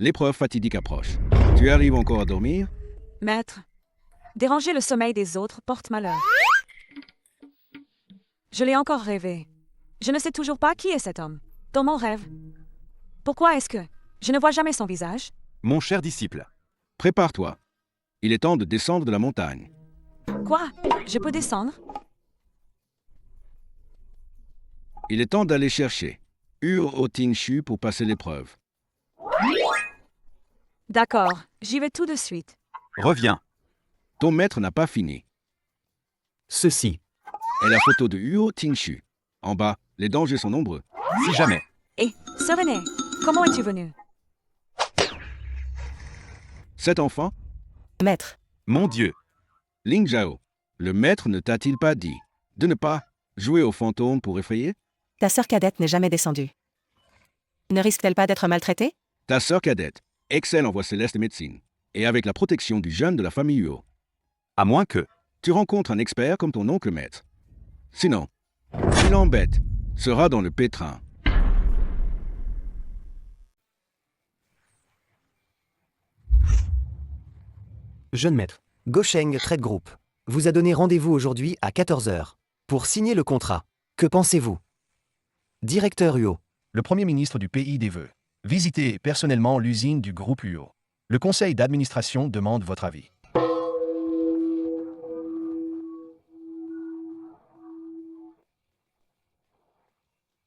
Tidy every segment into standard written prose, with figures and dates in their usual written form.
L'épreuve fatidique approche. Tu arrives encore à dormir? Maître, déranger le sommeil des autres porte malheur. Je l'ai encore rêvé. Je ne sais toujours pas qui est cet homme. Dans mon rêve. Pourquoi est-ce que je ne vois jamais son visage? Mon cher disciple, Prépare-toi. Il est temps de descendre de la montagne. Quoi? Je peux descendre? Il est temps d'aller chercher Huo-Tingshu pour passer l'épreuve. D'accord, j'y vais tout de suite. reviens. Ton maître n'a pas fini. Ceci. Et la photo de Huo-Tingshu. En bas, les dangers sont nombreux. Si jamais. Et, Serené, comment es-tu venu? Cet enfant, Maître, Mon Dieu, Ling Zhao, le maître ne t'a-t-il pas dit de ne pas jouer au fantôme pour effrayer? ta sœur cadette n'est jamais descendue. Ne risque-t-elle pas d'être maltraitée? Ta sœur cadette excelle en voie céleste et médecine, et avec la protection du jeune de la famille Huo. à moins que... Tu rencontres un expert comme ton oncle maître. Sinon, qui l'embête sera dans le pétrin. Jeune maître, Gosheng Trade Group vous a donné rendez-vous aujourd'hui à 14 h pour signer le contrat. Que pensez-vous? Directeur Huo. Le Premier ministre du pays des vœux. Visitez personnellement l'usine du groupe Huo. Le conseil d'administration demande votre avis.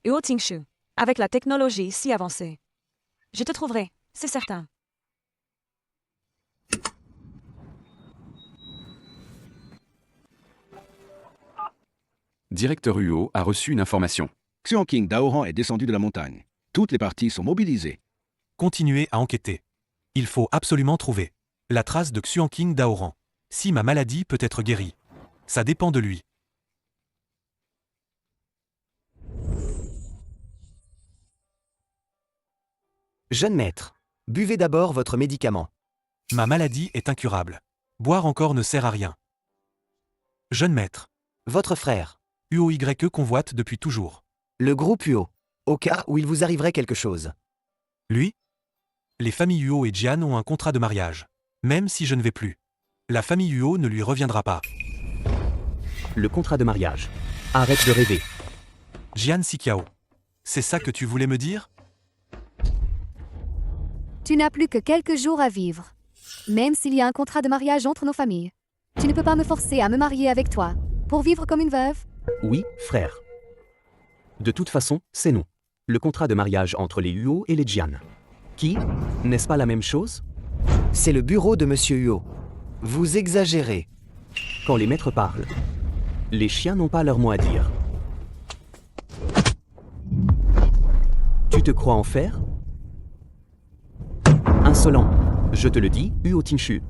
Huo Tingshu, avec la technologie si avancée. Je te trouverai, c'est certain. Directeur Huo a reçu une information. Xuanqing Daoran est descendu de la montagne. Toutes les parties sont mobilisées. Continuez à enquêter. Il faut absolument trouver la trace de Xuanqing Daoran. Si ma maladie peut être guérie. Ça dépend de lui. Jeune maître, buvez d'abord votre médicament. Ma maladie est incurable. Boire encore ne sert à rien. Jeune maître, Votre frère, UOY convoite depuis toujours. le groupe Huo, au cas où il vous arriverait quelque chose. Lui? Les familles Huo et Jian ont un contrat de mariage. Même si je ne vais plus. La famille Huo ne lui reviendra pas. Le contrat de mariage. Arrête de rêver. Jian Sikiao. C'est ça que tu voulais me dire? Tu n'as plus que quelques jours à vivre. Même s'il y a un contrat de mariage entre nos familles. Tu ne peux pas me forcer à me marier avec toi. Pour vivre comme une veuve? Oui, frère. De toute façon, c'est nous. Le contrat de mariage entre les Huo et les Jian. Qui? N'est-ce pas la même chose? C'est le bureau de Monsieur Huo. Vous exagérez. Quand les maîtres parlent, les chiens n'ont pas leur mot à dire. Tu te crois en faire? Insolent. Je te le dis, Huo Tingshu.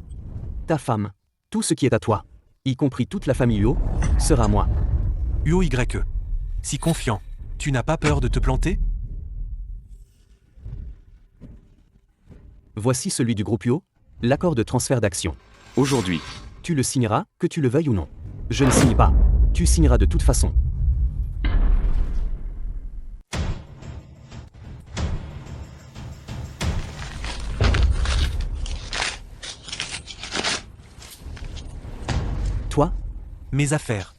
Ta femme, tout ce qui est à toi, y compris toute la famille Huo, sera moi. UOY. Si confiant, tu n'as pas peur de te planter? Voici celui du groupe Huo, l'accord de transfert d'action. Aujourd'hui, Tu le signeras, que tu le veuilles ou non. Je ne signe pas. Tu signeras de toute façon. Toi, Mes affaires.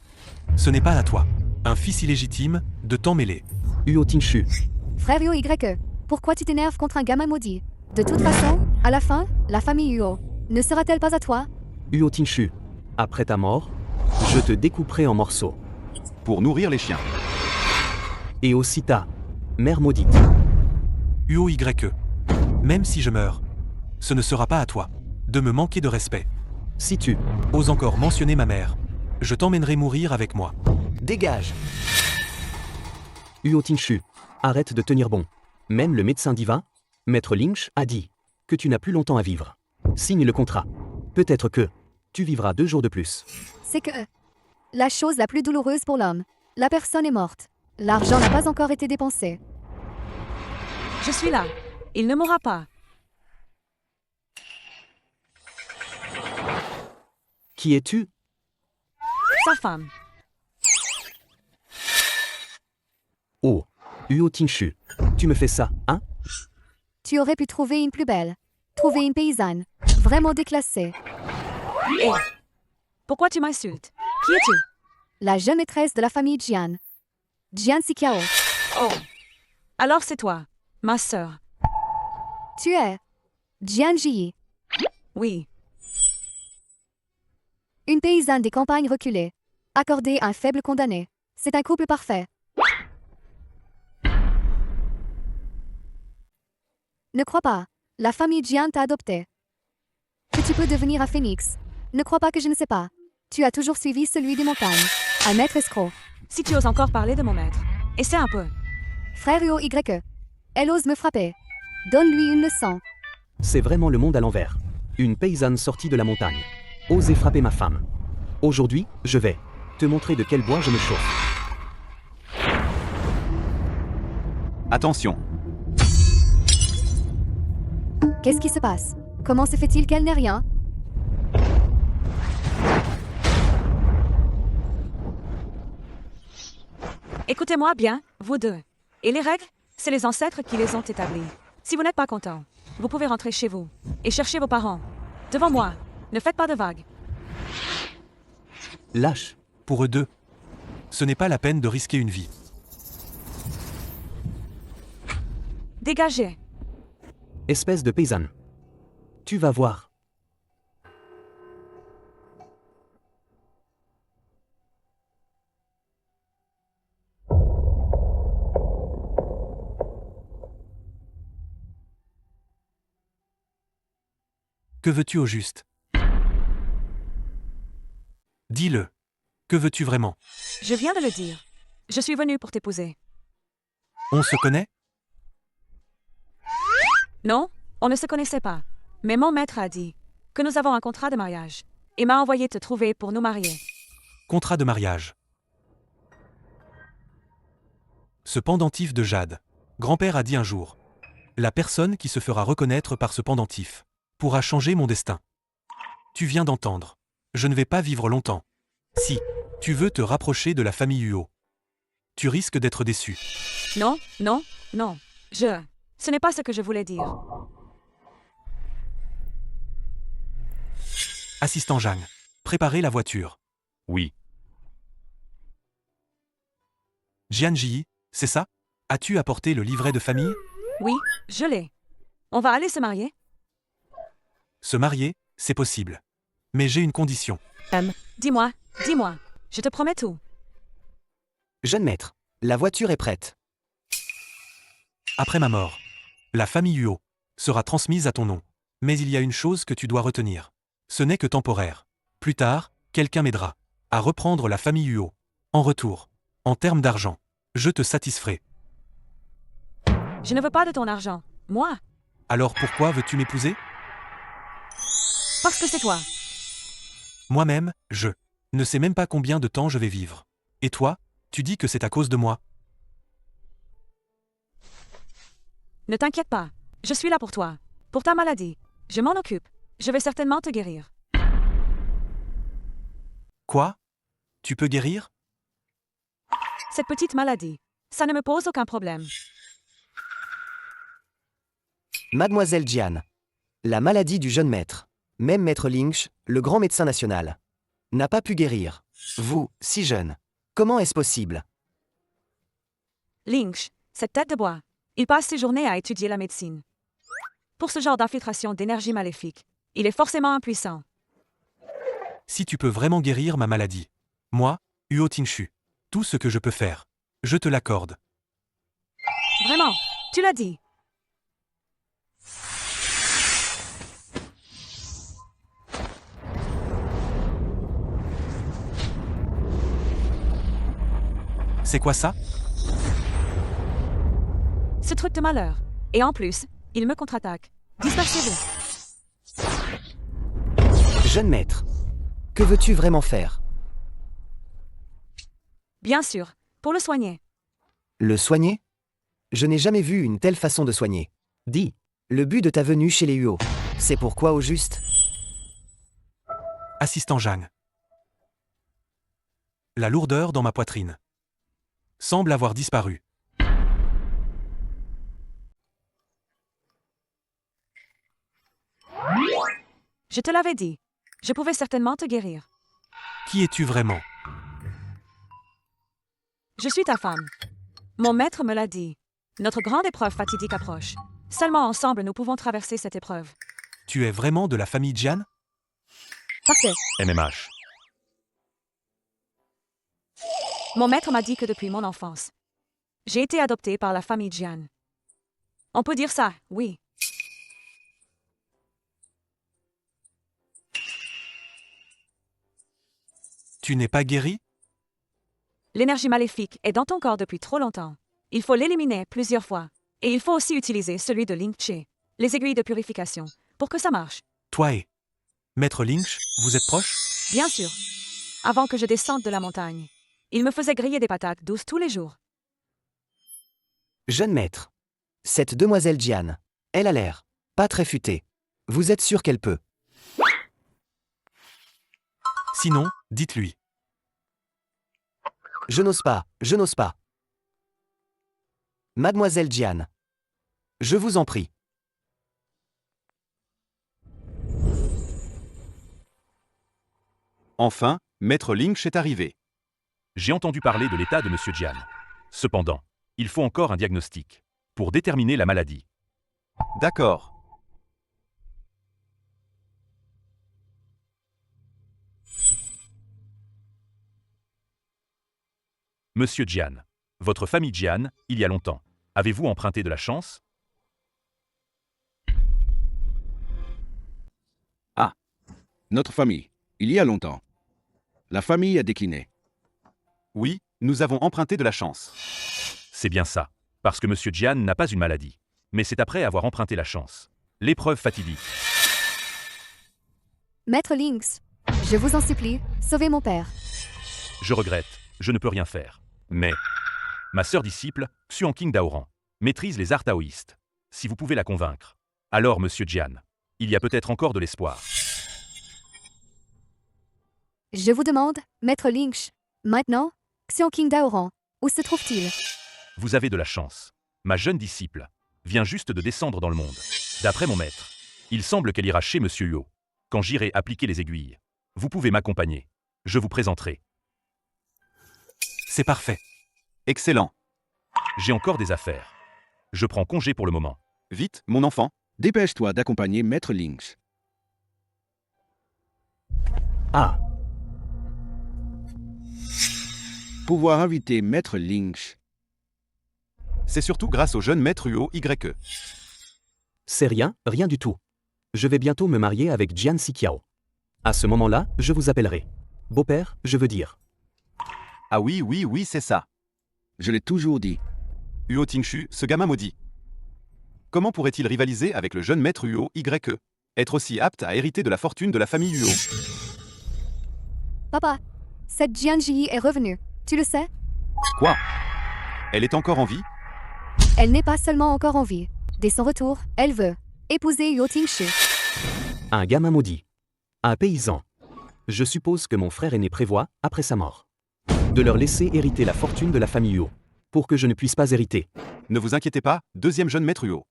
Ce n'est pas à toi. Un fils illégitime, de t'en mêler. Huo Tingshu. Frère Huo Y, pourquoi tu t'énerves contre un gamin maudit? De toute façon, à la fin, la famille Huo ne sera-t-elle pas à toi? Huo Tingshu. Après ta mort, je te découperai en morceaux. pour nourrir les chiens. Et aussi ta mère maudite. UOY. Même si je meurs, ce ne sera pas à toi de me manquer de respect. Si tu Ose encore mentionner ma mère. Je t'emmènerai mourir avec moi. dégage. Huo Tingshu. Arrête de tenir bon. Même le médecin divin, Maître Lynch, a dit que tu n'as plus longtemps à vivre. Signe le contrat. Peut-être que tu vivras 2 jours de plus. C'est que la chose la plus douloureuse pour l'homme. La personne est morte. L'argent n'a pas encore été dépensé. Je suis là. Il ne mourra pas. Qui es-tu? Sa femme. Oh, Huo Tingshu. Tu me fais ça, hein? Tu aurais pu trouver une plus belle. Trouver une paysanne. Vraiment déclassée. Hé, pourquoi tu m'insultes? Qui es-tu? La jeune maîtresse de la famille Jian. Jian Sikiao. Oh, alors c'est toi, ma sœur. Tu es Jian Ji. Oui, Une paysanne des campagnes reculées. Accordée à un faible condamné. C'est un couple parfait. Ne crois pas. La famille Jian t'a adopté. Que tu peux devenir un phénix. Ne crois pas que je ne sais pas. Tu as toujours suivi celui des montagnes. Un maître escroc. si tu oses encore parler de mon maître. Essaie un peu. Frère Uo YE. Elle ose me frapper. Donne-lui une leçon. C'est vraiment le monde à l'envers. Une paysanne sortie de la montagne. Osez frapper ma femme. Aujourd'hui, je vais te montrer de quel bois je me chauffe. Attention, Qu'est-ce qui se passe? Comment se fait-il qu'elle n'ait rien? Écoutez-moi bien, vous deux. Et les règles, c'est les ancêtres qui les ont établies. Si vous n'êtes pas content, vous pouvez rentrer chez vous et chercher vos parents. Devant moi, ne faites pas de vagues. Lâche. Pour eux deux. Ce n'est pas la peine de risquer une vie. Dégagez. Espèce de paysanne. Tu vas voir. Que veux-tu au juste? Dis-le. Que veux-tu vraiment? Je viens de le dire. Je suis venue pour t'épouser. On se connaît? Non, on ne se connaissait pas. Mais mon maître a dit que nous avons un contrat de mariage et m'a envoyé te trouver pour nous marier. Contrat de mariage. Ce pendentif de jade. Grand-père a dit un jour. La personne qui se fera reconnaître par ce pendentif pourra changer mon destin. Tu viens d'entendre. Je ne vais pas vivre longtemps. Si tu veux te rapprocher de la famille Huo, tu risques d'être déçu. Non, non, non. Ce n'est pas ce que je voulais dire. Assistant Zhang, préparez la voiture. oui, Jianji, c'est ça? As-tu apporté le livret de famille? Oui, je l'ai. On va aller se marier? Se marier, c'est possible. Mais j'ai une condition. Dis-moi, dis-moi. Je te promets tout. Jeune maître, la voiture est prête. Après ma mort, la famille Huo sera transmise à ton nom. Mais il y a une chose que tu dois retenir. Ce n'est que temporaire. Plus tard, quelqu'un m'aidera à reprendre la famille Huo. En retour, en termes d'argent, je te satisferai. Je ne veux pas de ton argent. Moi, Alors pourquoi veux-tu m'épouser? parce que c'est toi. Moi-même, je ne sais même pas combien de temps je vais vivre. Et toi, tu dis que c'est à cause de moi. Ne t'inquiète pas. Je suis là pour toi. Pour ta maladie. Je m'en occupe. Je vais certainement te guérir. Quoi? Tu peux guérir? Cette petite maladie, ça ne me pose aucun problème. Mademoiselle Jian. La maladie du jeune maître. Même maître Lingsh, le grand médecin national, n'a pas pu guérir. Vous, si jeune. Comment est-ce possible? Lynch, cette tête de bois, il passe ses journées à étudier la médecine. Pour ce genre d'infiltration d'énergie maléfique, il est forcément impuissant. Si tu peux vraiment guérir ma maladie. Moi, Huo Tingshu. Tout ce que je peux faire, je te l'accorde. Vraiment, tu l'as dit. C'est quoi ça? Ce truc de malheur. Et en plus, il me contre-attaque. Dispersez-vous. Jeune maître. Que veux-tu vraiment faire? Bien sûr, pour le soigner. Le soigner? Je n'ai jamais vu une telle façon de soigner. Dis, le but de ta venue chez les Huo, c'est pourquoi au juste? Assistant Zhang. La lourdeur dans ma poitrine semble avoir disparu. Je te l'avais dit. Je pouvais certainement te guérir. Qui es-tu vraiment? Je suis ta femme. Mon maître me l'a dit. Notre grande épreuve fatidique approche. Seulement ensemble nous pouvons traverser cette épreuve. Tu es vraiment de la famille Jian? Parfait. MMH. Mon maître m'a dit que depuis mon enfance, j'ai été adoptée par la famille Jian. On peut dire ça, oui. Tu n'es pas guéri? L'énergie maléfique est dans ton corps depuis trop longtemps. Il faut l'éliminer plusieurs fois. Et il faut aussi utiliser celui de Ling Che, les aiguilles de purification, pour que ça marche. Toi et Maître Lynch, vous êtes proches? Bien sûr. Avant que je descende de la montagne, il me faisait griller des patates douces tous les jours. Jeune maître. Cette demoiselle Jian, elle a l'air pas très futée. Vous êtes sûr qu'elle peut? Sinon, dites-lui. Je n'ose pas, je n'ose pas. Mademoiselle Jian. Je vous en prie. Enfin, Maître Lynch est arrivé. J'ai entendu parler de l'état de Monsieur Jian. Cependant, il faut encore un diagnostic pour déterminer la maladie. D'accord. Monsieur Jian, votre famille Jian, il y a longtemps, avez-vous emprunté de la chance? Notre famille, il y a longtemps. La famille a décliné. Oui, nous avons emprunté de la chance. C'est bien ça, parce que Monsieur Jian n'a pas une maladie. Mais c'est après avoir emprunté la chance. L'épreuve fatidique. Maître Lynx, je vous en supplie, sauvez mon père. Je regrette, je ne peux rien faire. Mais ma sœur disciple, Xuan King Daoran, maîtrise les arts taoïstes. Si vous pouvez la convaincre, alors Monsieur Jian, il y a peut-être encore de l'espoir. Je vous demande, Maître Lynch, maintenant, Xian King Daoran, où se trouve-t-il? Vous avez de la chance. Ma jeune disciple vient juste de descendre dans le monde. D'après mon maître, il semble qu'elle ira chez Monsieur Huo. Quand j'irai appliquer les aiguilles, vous pouvez m'accompagner. Je vous présenterai. C'est parfait. Excellent. J'ai encore des affaires. Je prends congé pour le moment. Vite, mon enfant. Dépêche-toi d'accompagner Maître Lynch. Ah, Pouvoir inviter Maître Lynch. C'est surtout grâce au jeune Maître Huo YE. c'est rien, rien du tout. Je vais bientôt me marier avec Jian Siqiao. À ce moment-là, je vous appellerai. Beau-père, je veux dire. Ah oui, oui, oui, c'est ça. Je l'ai toujours dit. Huo Tingshu, ce gamin maudit. Comment pourrait-il rivaliser avec le jeune Maître Huo YE? Être aussi apte à hériter de la fortune de la famille Huo? Papa, cette Jian Ji est revenue, tu le sais? Quoi? Elle est encore en vie? Elle n'est pas seulement encore en vie. Dès son retour, elle veut épouser Yo Tingshu. Un gamin maudit. Un paysan. Je suppose que mon frère aîné prévoit, après sa mort, de leur laisser hériter la fortune de la famille Huo, pour que je ne puisse pas hériter. Ne vous inquiétez pas, deuxième jeune Maître Huo.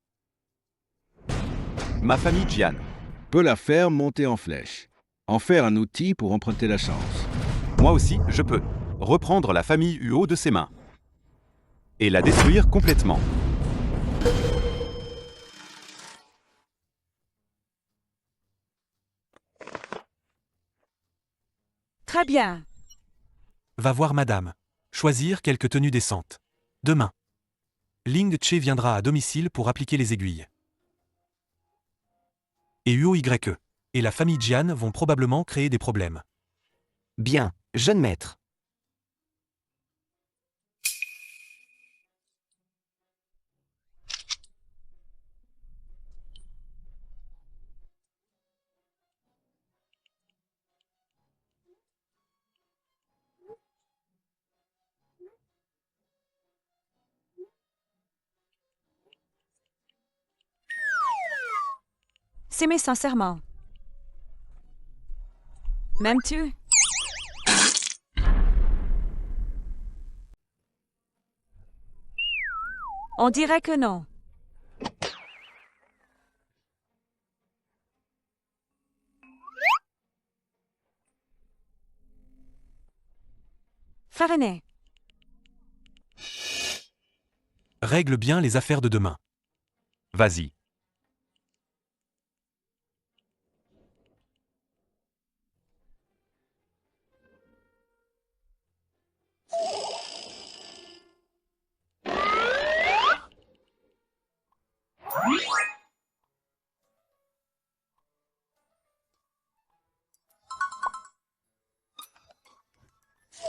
Ma famille Jian. Peut la faire monter en flèche. En faire un outil pour emprunter la chance. Moi aussi, je peux. Reprendre la famille Huo de ses mains. Et la détruire complètement. Très bien. Va voir madame. Choisir quelques tenues décentes. Demain. Ling Che viendra à domicile pour appliquer les aiguilles. Et Huo YE et la famille Jian vont probablement créer des problèmes. Bien, jeune maître. S'aimer sincèrement. M'aimes-tu? On dirait que non. Frère aîné, Règle bien les affaires de demain. Vas-y.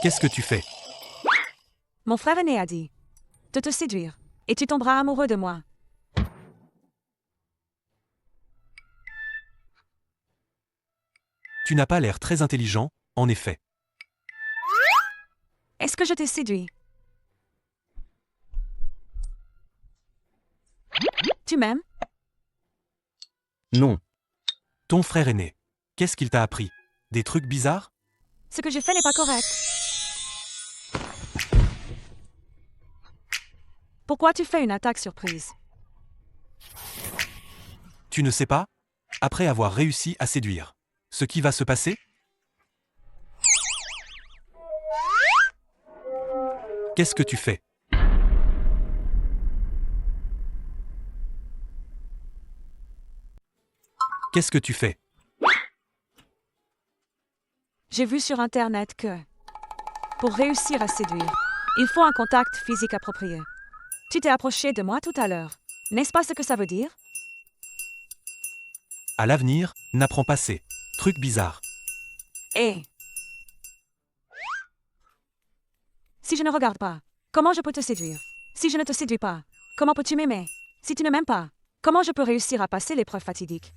Qu'est-ce que tu fais? mon frère aîné a dit de te séduire, et tu tomberas amoureux de moi. Tu n'as pas l'air très intelligent, en effet. Est-ce que je t'ai séduit? Tu m'aimes? Non. Ton frère aîné. Qu'est-ce qu'il t'a appris? Des trucs bizarres? Ce que j'ai fait n'est pas correct. Pourquoi tu fais une attaque surprise? Tu ne sais pas? Après avoir réussi à séduire. Ce qui va se passer? Qu'est-ce que tu fais? Qu'est-ce que tu fais? J'ai vu sur Internet que, pour réussir à séduire, il faut un contact physique approprié. Tu t'es approché de moi tout à l'heure. N'est-ce pas ce que ça veut dire? À l'avenir, n'apprends pas ces trucs bizarres. Et si je ne regarde pas, comment je peux te séduire? Si je ne te séduis pas, comment peux-tu m'aimer? Si tu ne m'aimes pas, comment je peux réussir à passer l'épreuve fatidique?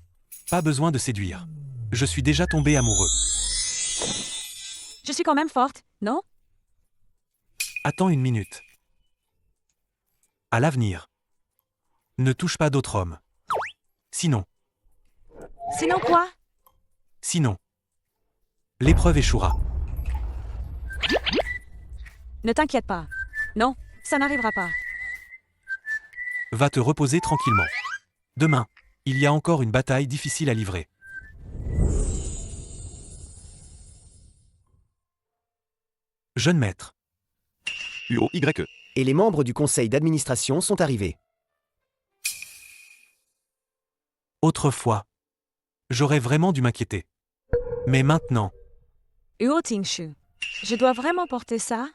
Pas besoin de séduire. Je suis déjà tombé amoureux. Je suis quand même forte, non? Attends une minute. À l'avenir. Ne touche pas d'autres hommes. Sinon, Sinon quoi? sinon. L'épreuve échouera. Ne t'inquiète pas. Non, ça n'arrivera pas. Va te reposer tranquillement. Demain, il y a encore une bataille difficile à livrer. Jeune maître, UOYE. Et les membres du conseil d'administration sont arrivés. autrefois, j'aurais vraiment dû m'inquiéter. Mais maintenant, Huo Tingshu, je dois vraiment porter ça?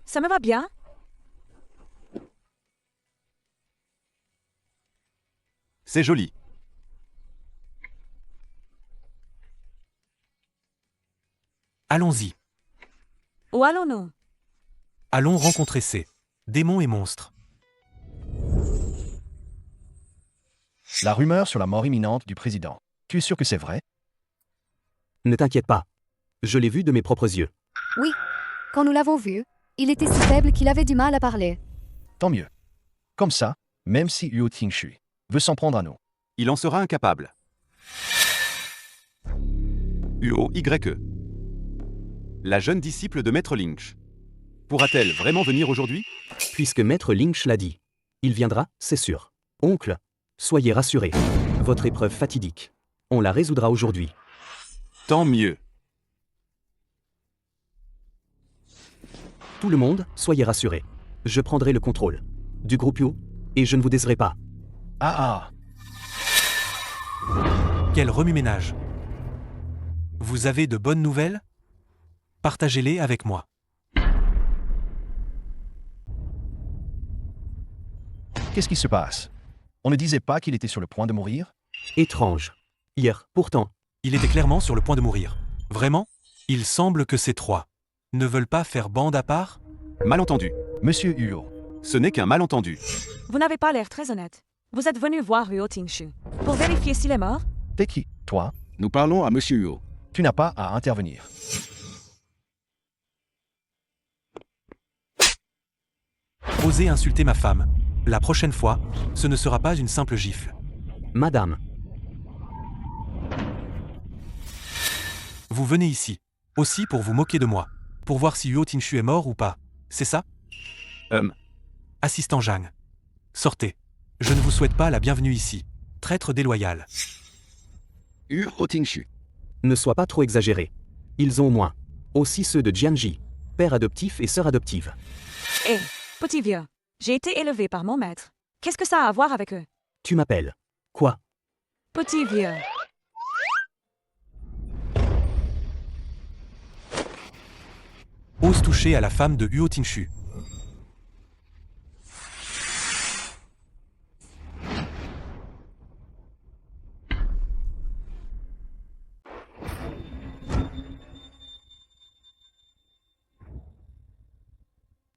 Ça me va bien? C'est joli. allons-y. Où allons-nous? Allons rencontrer ces démons et monstres. La rumeur sur la mort imminente du président. Tu es sûr que c'est vrai? Ne t'inquiète pas. Je l'ai vu de mes propres yeux. Oui, quand nous l'avons vu, il était si faible qu'il avait du mal à parler. Tant mieux. Comme ça, même si Huo Tingshu veut s'en prendre à nous. Il en sera incapable. UOYE. La jeune disciple de Maître Lynch. Pourra-t-elle vraiment venir aujourd'hui? Puisque Maître Lynch l'a dit. Il viendra, c'est sûr. Oncle, soyez rassuré. Votre épreuve fatidique. On la résoudra aujourd'hui. Tant mieux. Tout le monde, soyez rassurés. Je prendrai le contrôle du groupe Yo, et je ne vous décerai pas. Ah Quel remue-ménage. Vous avez de bonnes nouvelles? Partagez-les avec moi. Qu'est-ce qui se passe? On ne disait pas qu'il était sur le point de mourir? Étrange. Hier, pourtant, Il était clairement sur le point de mourir. Vraiment? Il semble que ces trois ne veulent pas faire bande à part? Malentendu. Monsieur Huo, Ce n'est qu'un malentendu. Vous n'avez pas l'air très honnête. Vous êtes venu voir Huo Tingshu pour vérifier s'il est mort? t'es qui? Toi? Nous parlons à Monsieur Huo. Tu n'as pas à intervenir. Osez insulter ma femme. La prochaine fois, ce ne sera pas une simple gifle. Madame, Vous venez ici. Aussi pour vous moquer de moi. Pour voir si Huo Tingshu est mort ou pas. C'est ça? Assistant Zhang. Sortez. Je ne vous souhaite pas la bienvenue ici. Traître déloyal. Huo Tingshu. ne sois pas trop exagéré. Ils ont au moins. Aussi ceux de Jianji, père adoptif et sœur adoptive. Hé, petit vieux, j'ai été élevé par mon maître. Qu'est-ce que ça a à voir avec eux? Tu m'appelles. Quoi? Petit vieux. Ose toucher à la femme de Huo Tingshu.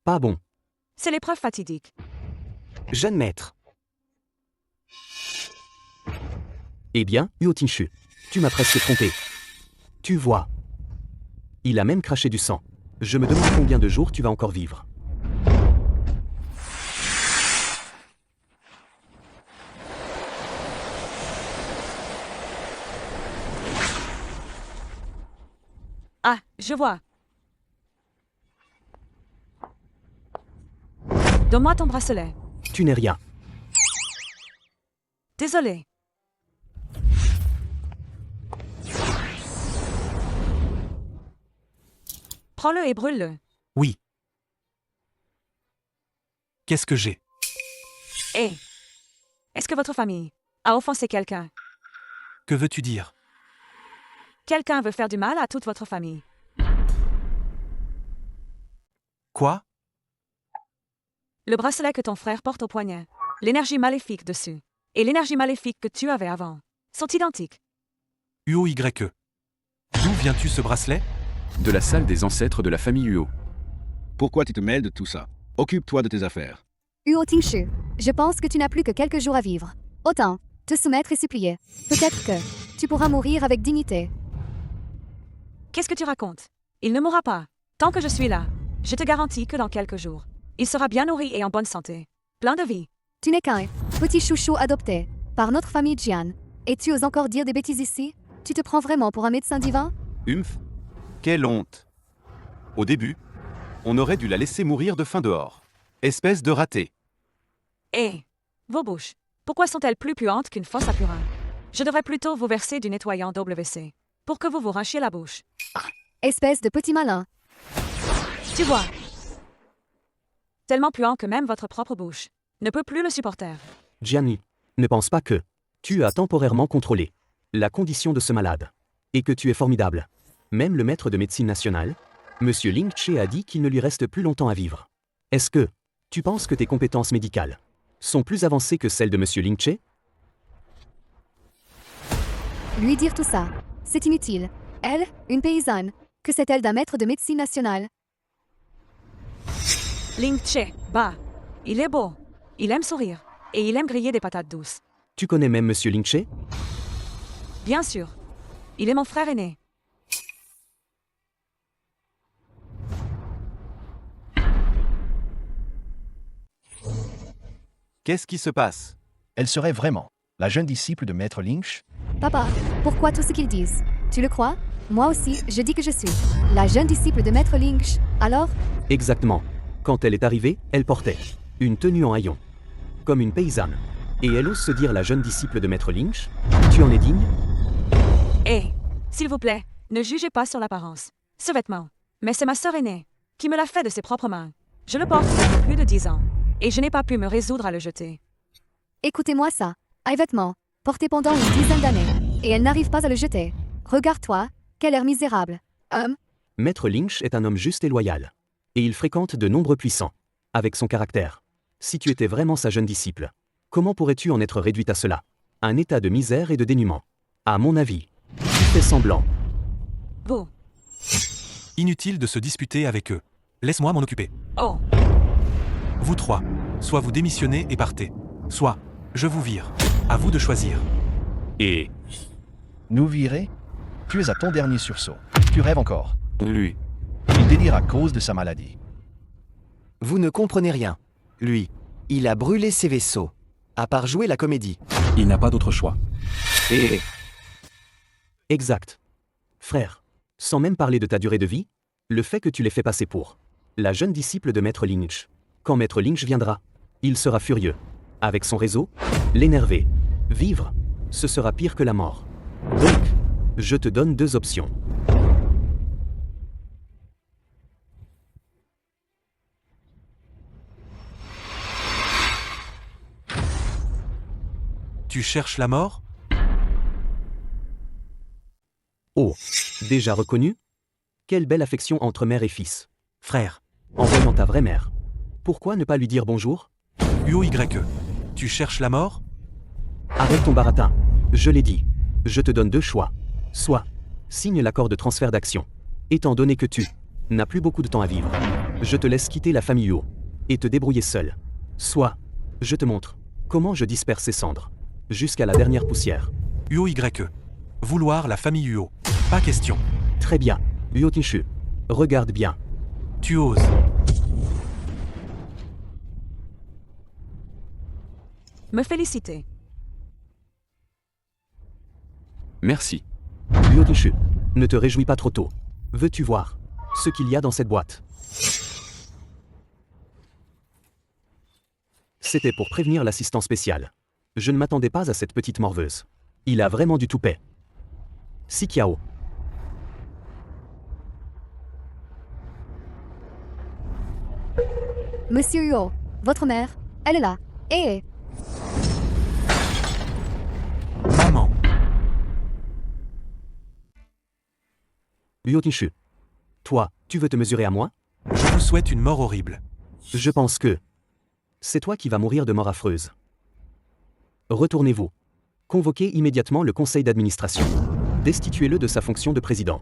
Pas bon. C'est l'épreuve fatidique. Jeune maître. Eh bien, Huo Tingshu, tu m'as presque trompé. Tu vois. Il a même craché du sang. Je me demande combien de jours tu vas encore vivre. Ah, je vois. Donne-moi ton bracelet. Tu n'es rien. Désolé. Prends-le et brûle-le. Oui. Qu'est-ce que j'ai? Hé, est-ce que votre famille a offensé quelqu'un? Que veux-tu dire? Quelqu'un veut faire du mal à toute votre famille. Quoi? Le bracelet que ton frère porte au poignet, l'énergie maléfique dessus, et l'énergie maléfique que tu avais avant, sont identiques. Huo YE. D'où viens-tu ce bracelet? De la salle des ancêtres de la famille Huo. Pourquoi tu te mêles de tout ça? Occupe-toi de tes affaires. Huo Tingshu, je pense que tu n'as plus que quelques jours à vivre. Autant te soumettre et supplier. Peut-être que tu pourras mourir avec dignité. Qu'est-ce que tu racontes? Il ne mourra pas. Tant que je suis là, je te garantis que dans quelques jours, il sera bien nourri et en bonne santé. Plein de vie. Tu n'es qu'un petit chouchou adopté par notre famille Jian. Et tu oses encore dire des bêtises ici? Tu te prends vraiment pour un médecin divin? Humph. Quelle honte. Au début, on aurait dû la laisser mourir de faim dehors. Espèce de raté. Hé, vos bouches, pourquoi sont-elles plus puantes qu'une fosse à purin? Je devrais plutôt vous verser du nettoyant WC, pour que vous vous rinchiez la bouche. Espèce de petit malin. Tu vois. Tellement puant que même votre propre bouche ne peut plus le supporter. Jianyi, ne pense pas que tu as temporairement contrôlé la condition de ce malade. Et que tu es formidable. Même le maître de médecine nationale, Monsieur Ling Che a dit qu'il ne lui reste plus longtemps à vivre. Est-ce que tu penses que tes compétences médicales sont plus avancées que celles de Monsieur Ling Che? Lui dire tout ça, c'est inutile. Elle, une paysanne, que c'est-elle d'un maître de médecine nationale? Ling Che, bah, il est beau, il aime sourire, et il aime griller des patates douces. Tu connais même Monsieur Ling Che? Bien sûr. Il est mon frère aîné. Qu'est-ce qui se passe? Elle serait vraiment la jeune disciple de Maître Lynch? Papa, pourquoi tout ce qu'ils disent? Tu le crois? Moi aussi, je dis que je suis la jeune disciple de Maître Lynch. Alors? Exactement. Quand elle est arrivée, elle portait une tenue en haillons, comme une paysanne. Et elle ose se dire la jeune disciple de Maître Lynch? Tu en es digne? Hé, s'il vous plaît, ne jugez pas sur l'apparence. Ce vêtement. Mais c'est ma sœur aînée, qui me l'a fait de ses propres mains. Je le porte depuis plus de 10 ans, et je n'ai pas pu me résoudre à le jeter. Écoutez-moi ça. Un vêtement, porté pendant une dizaine d'années, et elle n'arrive pas à le jeter. Regarde-toi, quel air misérable. Maître Lynch est un homme juste et loyal. Et il fréquente de nombreux puissants. Avec son caractère. Si tu étais vraiment sa jeune disciple, comment pourrais-tu en être réduite à cela? Un état de misère et de dénuement. À mon avis, tu fais semblant. Vous. Inutile de se disputer avec eux. Laisse-moi m'en occuper. Oh. Vous trois. Soit vous démissionnez et partez. Soit je vous vire. À vous de choisir. Et Nous virer? Tu es à ton dernier sursaut. Tu rêves encore. lui. Il délire à cause de sa maladie. Vous ne comprenez rien. Lui, il a brûlé ses vaisseaux. À part jouer la comédie. Il n'a pas d'autre choix. Et... Exact. Frère, sans même parler de ta durée de vie, le fait que tu l'aies fait passer pour la jeune disciple de Maître Lynch. Quand Maître Lynch viendra, il sera furieux. Avec son réseau, l'énerver. Vivre, ce sera pire que la mort. Donc, je te donne 2 options. Tu cherches la mort? Oh, déjà reconnu? Quelle belle affection entre mère et fils. Frère, en voyant ta vraie mère, pourquoi ne pas lui dire bonjour? UOYE. Tu cherches la mort? Arrête ton baratin. Je l'ai dit. Je te donne 2 choix. Soit, signe l'accord de transfert d'action. Étant donné que tu n'as plus beaucoup de temps à vivre, je te laisse quitter la famille Uo et te débrouiller seul. Soit, je te montre comment je disperse ces cendres jusqu'à la dernière poussière. UOYE. Vouloir la famille Uo. Pas question. Très bien. Uo Tinshu. Regarde bien. Tu oses. Me féliciter. Merci. Uo Tinshu. Ne te réjouis pas trop tôt. Veux-tu voir ce qu'il y a dans cette boîte? C'était pour prévenir l'assistant spécial. Je ne m'attendais pas à cette petite morveuse. Il a vraiment du toupet. Sikiao. Monsieur Huo, votre mère, elle est là. Et... Maman. Uo Tinshu. Toi, tu veux te mesurer à moi? Je vous souhaite une mort horrible. Je pense que c'est toi qui vas mourir de mort affreuse. Retournez-vous. Convoquez immédiatement le conseil d'administration. Destituez-le de sa fonction de président.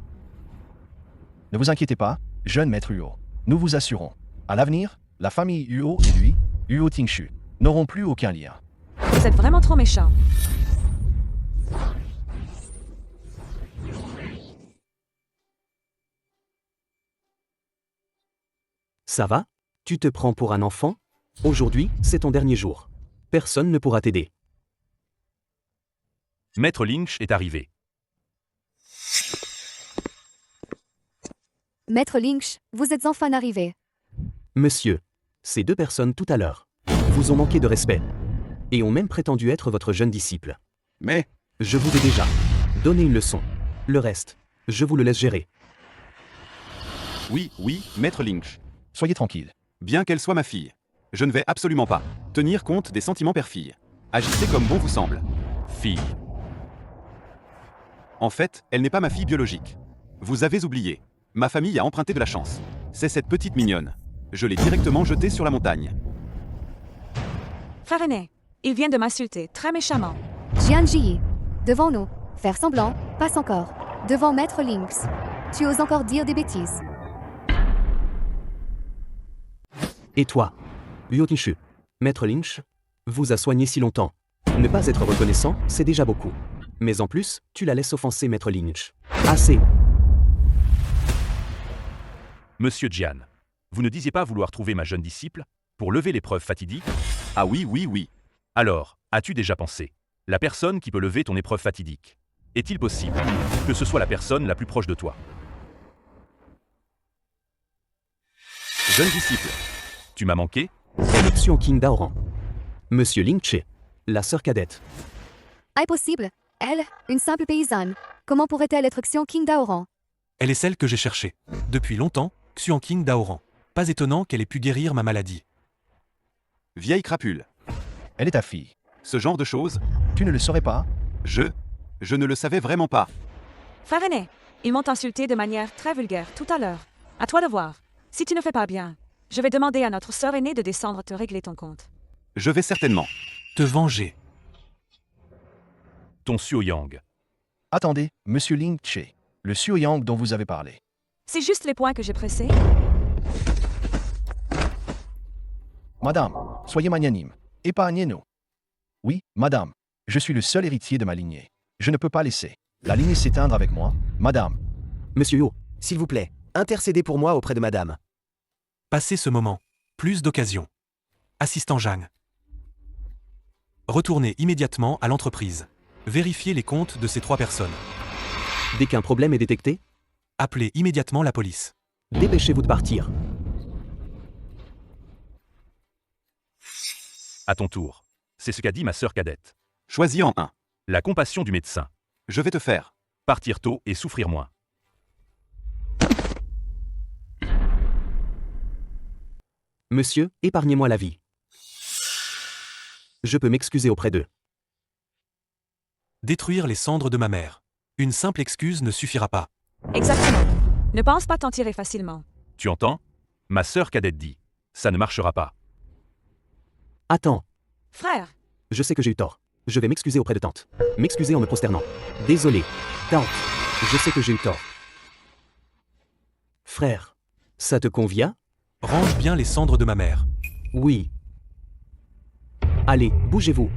Ne vous inquiétez pas, jeune maître Uo. Nous vous assurons. À l'avenir, la famille Uo et lui, Uo Tingshu, n'auront plus aucun lien. Vous êtes vraiment trop méchant. Ça va? Tu te prends pour un enfant? Aujourd'hui, c'est ton dernier jour. Personne ne pourra t'aider. Maître Lynch est arrivé. Maître Lynch, vous êtes enfin arrivé. Monsieur, ces 2 personnes tout à l'heure vous ont manqué de respect et ont même prétendu être votre jeune disciple. Mais, Je vous ai déjà donné une leçon. Le reste, je vous le laisse gérer. Oui, Maître Lynch. Soyez tranquille. Bien qu'elle soit ma fille, je ne vais absolument pas tenir compte des sentiments père-fille. Agissez comme bon vous semble. Fille. En fait, elle n'est pas ma fille biologique. Vous avez oublié. Ma famille a emprunté de la chance. C'est cette petite mignonne. Je l'ai directement jetée sur la montagne. Frère aîné, il vient de m'insulter très méchamment. Jianji, devant nous, faire semblant, passe encore. Devant Maître Lynx. Tu oses encore dire des bêtises. Et toi, Uo Tinshu, Maître Lynch, vous a soigné si longtemps. Ne pas être reconnaissant, c'est déjà beaucoup. Mais en plus, tu la laisses offenser Maître Lynch. Assez. Monsieur Jian, vous ne disiez pas vouloir trouver ma jeune disciple pour lever l'épreuve fatidique? Ah oui. Alors, as-tu déjà pensé? La personne qui peut lever ton épreuve fatidique. Est-il possible que ce soit la personne la plus proche de toi? Jeune disciple. Tu m'as manqué? Élection King Daoran. Monsieur Lingche, la sœur cadette. Impossible. Elle, une simple paysanne. Comment pourrait-elle être Xian King Daoran? Elle est celle que j'ai cherchée. Depuis longtemps, Xuan King Daoran. Pas étonnant qu'elle ait pu guérir ma maladie. Vieille crapule. Elle est ta fille. Ce genre de choses, Tu ne le saurais pas? je ne le savais vraiment pas. Frère aîné, ils m'ont insulté de manière très vulgaire tout à l'heure. À toi de voir. Si tu ne fais pas bien, je vais demander à notre sœur aînée de descendre te régler ton compte. Je vais certainement. Te venger. Ton Suo Yang. Attendez, monsieur Ling Che, le Suo Yang dont vous avez parlé. C'est juste les points que j'ai pressés. Madame, soyez magnanime. Épargnez-nous. Oui, madame, je suis le seul héritier de ma lignée. Je ne peux pas laisser la lignée s'éteindre avec moi. Madame, Monsieur Yo, s'il vous plaît, intercédez pour moi auprès de madame. Passez ce moment. Plus d'occasions. Assistant Zhang. Retournez immédiatement à l'entreprise. Vérifiez les comptes de ces 3 personnes. Dès qu'un problème est détecté, Appelez immédiatement la police. dépêchez-vous de partir. À ton tour. C'est ce qu'a dit ma sœur cadette. Choisis en un. La compassion du médecin. Je vais te faire. Partir tôt et souffrir moins. Monsieur, épargnez-moi la vie. Je peux m'excuser auprès d'eux. Détruire les cendres de ma mère. Une simple excuse ne suffira pas. Exactement. Ne pense pas t'en tirer facilement. Tu entends? Ma sœur cadette dit. Ça ne marchera pas. Attends, Frère, je sais que j'ai eu tort. Je vais m'excuser auprès de tante. M'excuser en me prosternant. Désolé. Tante, je sais que j'ai eu tort. Frère, ça te convient? Range bien les cendres de ma mère. Oui. Allez, bougez-vous.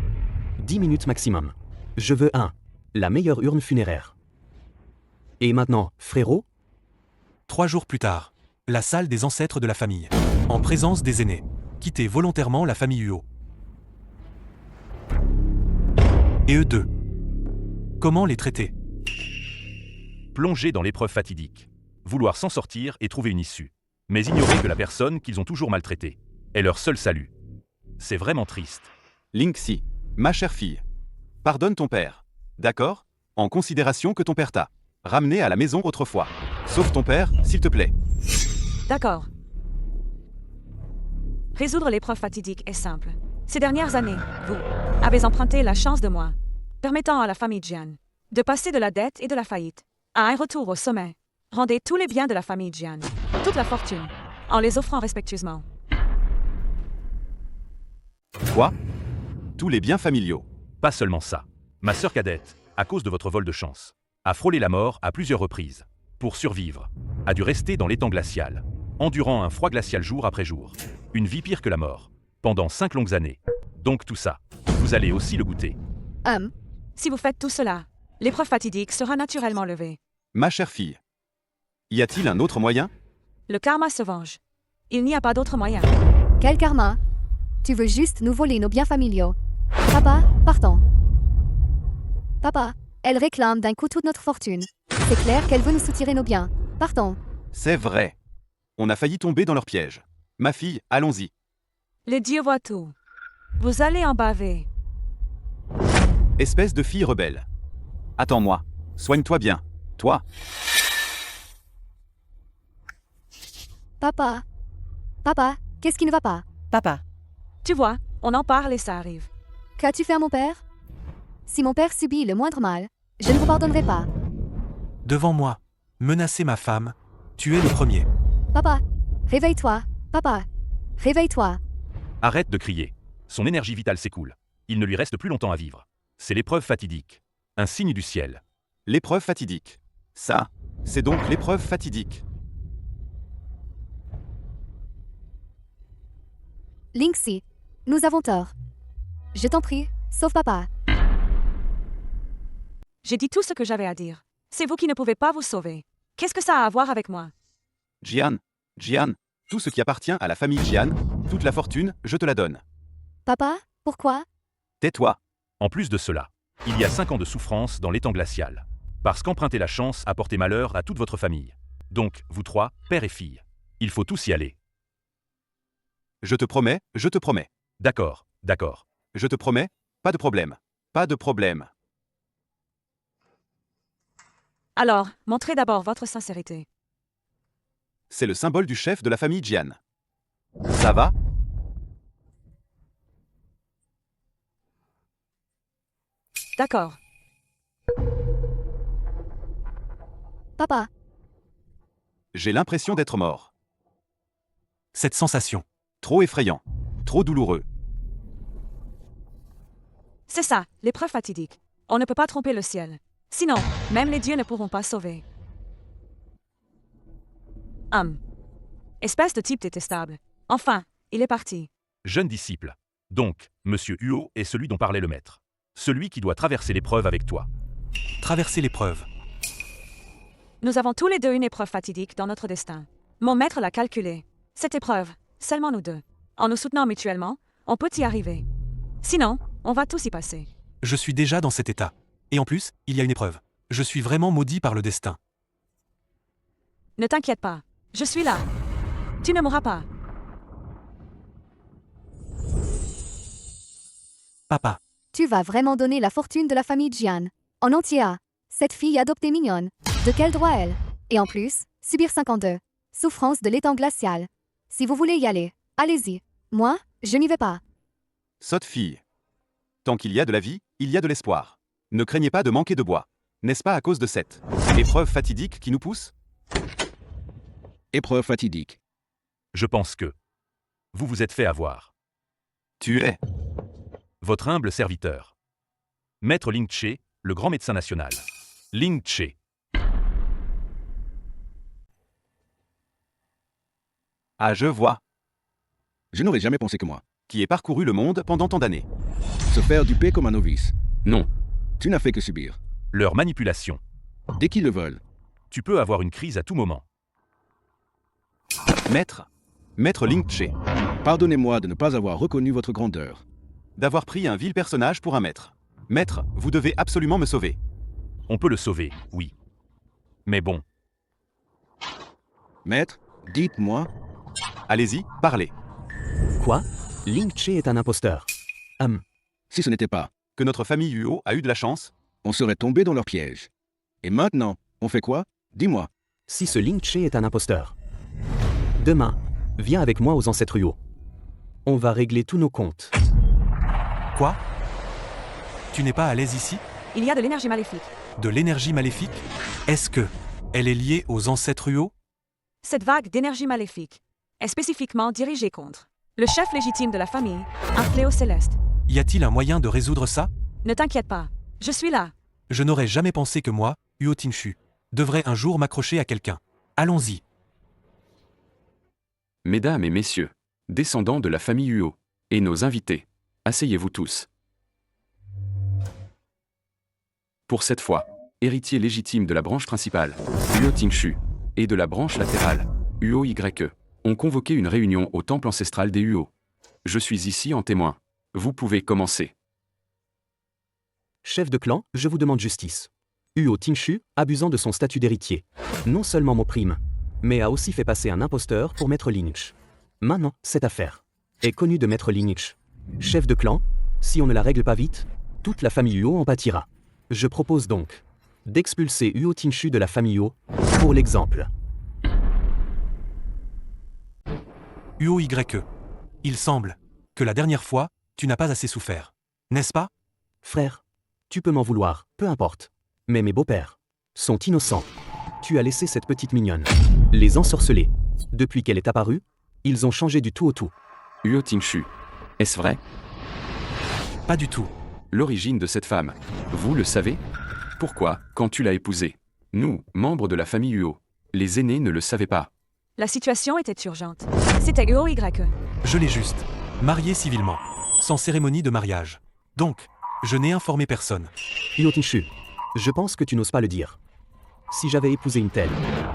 10 minutes maximum. Je veux la meilleure urne funéraire. Et maintenant, frérot, 3 jours plus tard, la salle des ancêtres de la famille. En présence des aînés. Quittez volontairement la famille Huo. Et eux deux. Comment les traiter? Plonger dans l'épreuve fatidique. Vouloir s'en sortir et trouver une issue. Mais ignorer que la personne qu'ils ont toujours maltraitée est leur seul salut. C'est vraiment triste. Lingxi, ma chère fille. Pardonne ton père. D'accord? En considération que ton père t'a ramené à la maison autrefois. Sauve ton père, s'il te plaît. d'accord. Résoudre l'épreuve fatidique est simple. Ces dernières années, vous avez emprunté la chance de moi, permettant à la famille Jian de passer de la dette et de la faillite à un retour au sommet. Rendez tous les biens de la famille Jian, toute la fortune, en les offrant respectueusement. Quoi? Tous les biens familiaux. Pas seulement ça. Ma sœur cadette, à cause de votre vol de chance, a frôlé la mort à plusieurs reprises. Pour survivre, a dû rester dans l'étang glacial, endurant un froid glacial jour après jour. Une vie pire que la mort. Pendant 5 longues années. Donc tout ça, vous allez aussi le goûter. Si vous faites tout cela, l'épreuve fatidique sera naturellement levée. Ma chère fille. Y a-t-il un autre moyen? Le karma se venge. Il n'y a pas d'autre moyen. Quel karma? Tu veux juste nous voler nos biens familiaux. Papa, partons. Papa, elle réclame d'un coup toute notre fortune. C'est clair qu'elle veut nous soutirer nos biens. Partons. C'est vrai. On a failli tomber dans leur piège. Ma fille, allons-y. Les dieux voient tout. Vous allez en baver. Espèce de fille rebelle. Attends-moi. Soigne-toi bien. Toi. Papa. Papa, qu'est-ce qui ne va pas? Papa, Tu vois, on en parle et ça arrive. Qu'as-tu fait à mon père? Si mon père subit le moindre mal, je ne vous pardonnerai pas. Devant moi. Menacer ma femme. Tu es le premier. Papa, réveille-toi. Papa, réveille-toi. Arrête de crier. Son énergie vitale s'écoule. Il ne lui reste plus longtemps à vivre. C'est l'épreuve fatidique. Un signe du ciel. L'épreuve fatidique. Ça, c'est donc l'épreuve fatidique. Lingxi, nous avons tort. Je t'en prie, sauve papa. J'ai dit tout ce que j'avais à dire. C'est vous qui ne pouvez pas vous sauver. Qu'est-ce que ça a à voir avec moi? Jian, tout ce qui appartient à la famille Jian, toute la fortune, je te la donne. Papa, pourquoi? Tais-toi. En plus de cela, il y a 5 ans de souffrance dans l'étang glacial. Parce qu'emprunter la chance a porté malheur à toute votre famille. Donc, vous 3, père et fille, il faut tous y aller. Je te promets. D'accord, d'accord. Je te promets, pas de problème. Pas de problème. Alors, montrez d'abord votre sincérité. C'est le symbole du chef de la famille Jian. Ça va? D'accord. Papa, J'ai l'impression d'être mort. Cette sensation. Trop effrayant. Trop douloureux. C'est ça, l'épreuve fatidique. On ne peut pas tromper le ciel. Sinon, même les dieux ne pourront pas sauver. Espèce de type détestable. Enfin, il est parti. Jeune disciple. Donc, Monsieur Huo est celui dont parlait le maître. Celui qui doit traverser l'épreuve avec toi. Traverser l'épreuve. Nous avons tous les deux une épreuve fatidique dans notre destin. Mon maître l'a calculée. Cette épreuve, seulement nous deux. En nous soutenant mutuellement, on peut y arriver. Sinon, On va tous y passer. Je suis déjà dans cet état. Et en plus, il y a une épreuve. Je suis vraiment maudit par le destin. Ne t'inquiète pas. Je suis là. Tu ne mourras pas. Papa, Tu vas vraiment donner la fortune de la famille Jian. En entier à cette fille adoptée mignonne. De quel droit elle? Et en plus, subir 52. Souffrance de l'étang glacial. Si vous voulez y aller, allez-y. Moi, je n'y vais pas. Sotte fille. Tant qu'il y a de la vie, il y a de l'espoir. Ne craignez pas de manquer de bois. N'est-ce pas à cause de cette épreuve fatidique qui nous pousse? Épreuve fatidique. Je pense que vous vous êtes fait avoir. Tu es Votre humble serviteur. Maître Ling Che, le grand médecin national. Ling Che. Ah, je vois. Je n'aurais jamais pensé que moi. Qui ait parcouru le monde pendant tant d'années. Se faire duper comme un novice. Non. Tu n'as fait que subir. Leur manipulation. Dès qu'ils le veulent. Tu peux avoir une crise à tout moment. Maître Ling Che, Pardonnez-moi de ne pas avoir reconnu votre grandeur. d'avoir pris un vil personnage pour un maître. Maître, vous devez absolument me sauver. On peut le sauver, oui. Mais bon, Maître, dites-moi, Allez-y, parlez. Quoi? Ling Che est un imposteur. si ce n'était pas, Que notre famille Huo a eu de la chance? on serait tombé dans leur piège. Et maintenant, on fait quoi? Dis-moi. Si ce Ling Che est un imposteur. Demain, viens avec moi aux ancêtres Huo. On va régler tous nos comptes. quoi? Tu n'es pas à l'aise ici? Il y a de l'énergie maléfique. De l'énergie maléfique? Est-ce que elle est liée aux ancêtres Huo? Cette vague d'énergie maléfique est spécifiquement dirigée contre le chef légitime de la famille, un fléau céleste. Y a-t-il un moyen de résoudre ça? Ne t'inquiète pas. Je suis là. Je n'aurais jamais pensé que moi, Huo Tingshu, devrais un jour m'accrocher à quelqu'un. Allons-y. Mesdames et messieurs, descendants de la famille Huo, et nos invités, asseyez-vous tous. Pour cette fois, héritier légitime de la branche principale, Huo Tingshu, et de la branche latérale, Huo YE, ont convoqué une réunion au temple ancestral des Huo. Je suis ici en témoin. Vous pouvez commencer. Chef de clan, je vous demande justice. Huo Tingshu, abusant de son statut d'héritier, non seulement m'opprime, mais a aussi fait passer un imposteur pour Maître Lineage. Maintenant, cette affaire est connue de Maître Lineage. Chef de clan, si on ne la règle pas vite, toute la famille Huo en pâtira. Je propose donc d'expulser Huo Tingshu de la famille Huo, pour l'exemple. Huo YE. Il semble que la dernière fois, tu n'as pas assez souffert. N'est-ce pas? Frère, tu peux m'en vouloir, peu importe. Mais mes beaux-pères sont innocents. Tu as laissé cette petite mignonne les ensorceler. Depuis qu'elle est apparue, ils ont changé du tout au tout. Huo Tingshu. Est-ce vrai? Pas du tout. L'origine de cette femme, vous le savez? Pourquoi, quand tu l'as épousée? Nous, membres de la famille Huo, les aînés ne le savaient pas. La situation était urgente. C'était Huo YE. Je l'ai juste marié civilement, sans cérémonie de mariage. Donc, je n'ai informé personne. Huo Tingshu, je pense que tu n'oses pas le dire. Si j'avais épousé une telle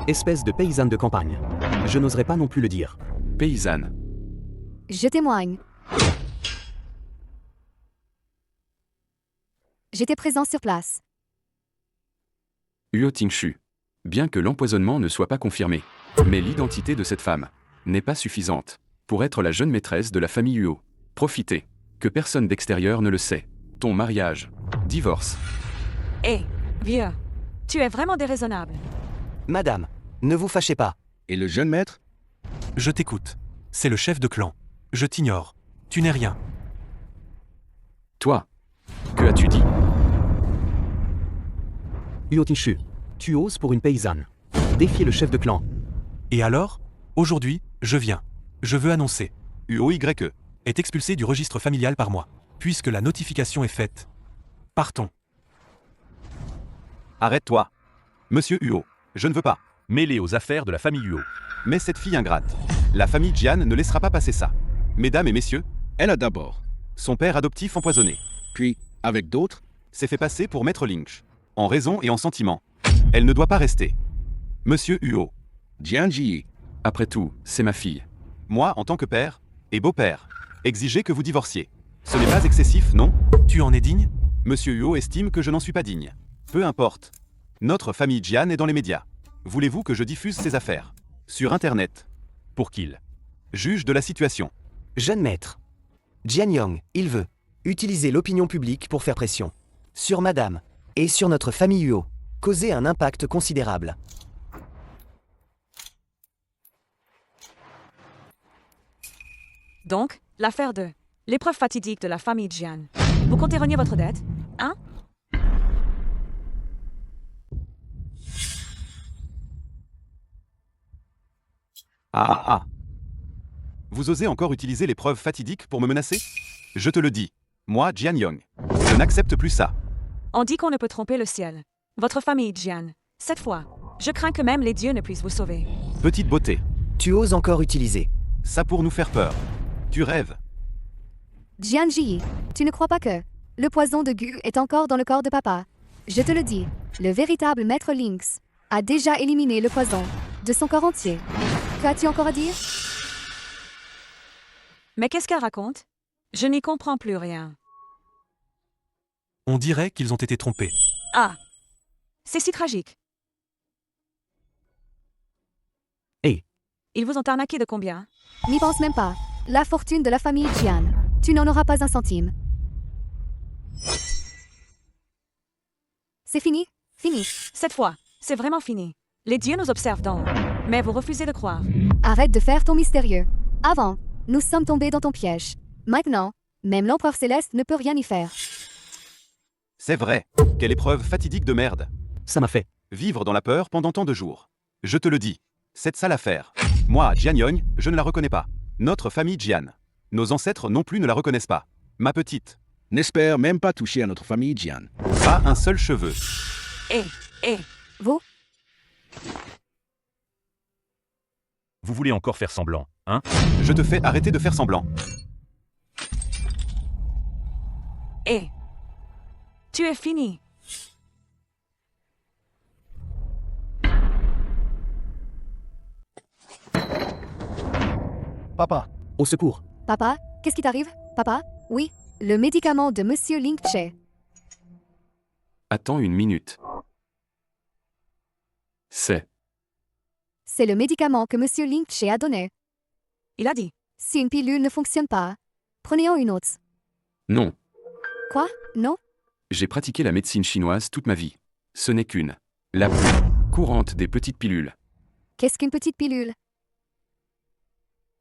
espèce de paysanne de campagne, je n'oserais pas non plus le dire. Paysanne. Je témoigne. J'étais présent sur place. Huo Tingshu. Bien que l'empoisonnement ne soit pas confirmé, mais l'identité de cette femme n'est pas suffisante pour être la jeune maîtresse de la famille Huo. Profitez, que personne d'extérieur ne le sait. Ton mariage, divorce. Hé, vieux, tu es vraiment déraisonnable. Madame, ne vous fâchez pas. Et le jeune maître? Je t'écoute. C'est le chef de clan. Je t'ignore. Tu n'es rien. Toi, que as-tu dit? Huo Tingshu, tu oses pour une paysanne défier le chef de clan. Et alors? Aujourd'hui, je viens. Je veux annoncer. Huo YE. Est expulsé du registre familial par moi. Puisque la notification est faite. Partons. Arrête-toi. Monsieur Huo, je ne veux pas. mêlé aux affaires de la famille Huo. Mais cette fille ingrate. La famille Jian ne laissera pas passer ça. Mesdames et messieurs, Elle a d'abord, son père adoptif empoisonné puis, avec d'autres, s'est fait passer pour Maître Lynch. En raison et en sentiment. Elle ne doit pas rester. Monsieur Huo, Jian Ji, Après tout, c'est ma fille. moi en tant que père et beau-père, exigez que vous divorciez. Ce n'est pas excessif, non? Tu en es digne? Monsieur Huo estime que je n'en suis pas digne. Peu importe. Notre famille Jian est dans les médias. Voulez-vous que je diffuse ses affaires sur Internet Pour qu'il juge de la situation? Jeune maître. Jian Yong, il veut utiliser l'opinion publique pour faire pression sur madame et sur notre famille Huo, causer un impact considérable. Donc, l'affaire de l'épreuve fatidique de la famille Jian. Vous comptez renier votre dette? Hein? Ah. Vous osez encore utiliser l'épreuve fatidique pour me menacer? Je te le dis, moi, Jian Yong, je n'accepte plus ça. On dit qu'on ne peut tromper le ciel. Votre famille Jian. Cette fois, je crains que même les dieux ne puissent vous sauver. Petite beauté, Tu oses encore utiliser. ça pour nous faire peur. Tu rêves. Jian Ji, tu ne crois pas que le poison de Gu est encore dans le corps de papa? Je te le dis, le véritable maître Lynx a déjà éliminé le poison de son corps entier. Qu'as-tu encore à dire? Mais qu'est-ce qu'elle raconte? Je n'y comprends plus rien. On dirait qu'ils ont été trompés. Ah! C'est si tragique. Hey. Ils vous ont arnaqué de combien? N'y pense même pas. La fortune de la famille Jian. Tu n'en auras pas un centime. C'est fini? Fini. Cette fois, c'est vraiment fini. Les dieux nous observent donc. Mais vous refusez de croire. Arrête de faire ton mystérieux. Avant, nous sommes tombés dans ton piège. Maintenant, même l'empereur céleste ne peut rien y faire. C'est vrai. Quelle épreuve fatidique de merde. Ça m'a fait. Vivre dans la peur pendant tant de jours. Je te le dis. Cette sale affaire. Moi, Jian Yong, je ne la reconnais pas. Notre famille Jian. Nos ancêtres non plus ne la reconnaissent pas. Ma petite. N'espère même pas toucher à notre famille Jian. Pas un seul cheveu. Vous? Vous voulez encore faire semblant, hein? Je te fais arrêter de faire semblant. Tu es fini. Papa, Au secours. Papa, qu'est-ce qui t'arrive? Papa? Oui, le médicament de Monsieur Ling Che. Attends une minute. C'est C'est le médicament que Monsieur Ling Che a donné. Il a dit. Si une pilule ne fonctionne pas, prenez-en une autre. non. Quoi? Non? J'ai pratiqué la médecine chinoise toute ma vie. Ce n'est qu'une. La plus courante des petites pilules. Qu'est-ce qu'une petite pilule?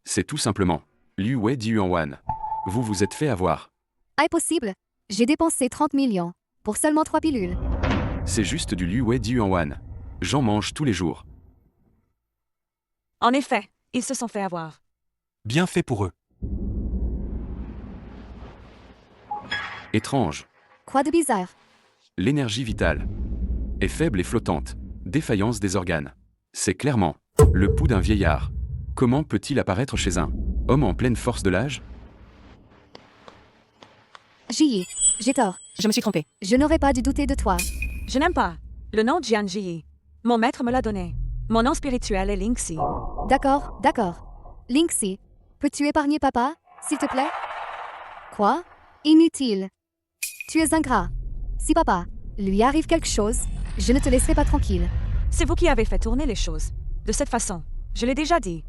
C'est tout simplement Liu Wei Diuan. Vous vous êtes fait avoir. Impossible. J'ai dépensé 30 millions pour seulement 3 pilules. C'est juste du Liu Wei Diuan. J'en mange tous les jours. En effet, ils se sont fait avoir. Bien fait pour eux. Étrange. Quoi de bizarre? L'énergie vitale est faible et flottante. Défaillance des organes. C'est clairement le pouls d'un vieillard. Comment peut-il apparaître chez un homme en pleine force de l'âge? Ji, j'ai tort. Je me suis trompée. Je n'aurais pas dû douter de toi. Je n'aime pas le nom Jian Ji. Mon maître me l'a donné. Mon nom spirituel est Lingxi. D'accord, d'accord. Lingxi, peux-tu épargner papa, s'il te plaît? Quoi? Inutile. Tu es ingrat. Si papa lui arrive quelque chose, je ne te laisserai pas tranquille. C'est vous qui avez fait tourner les choses. De cette façon, je l'ai déjà dit.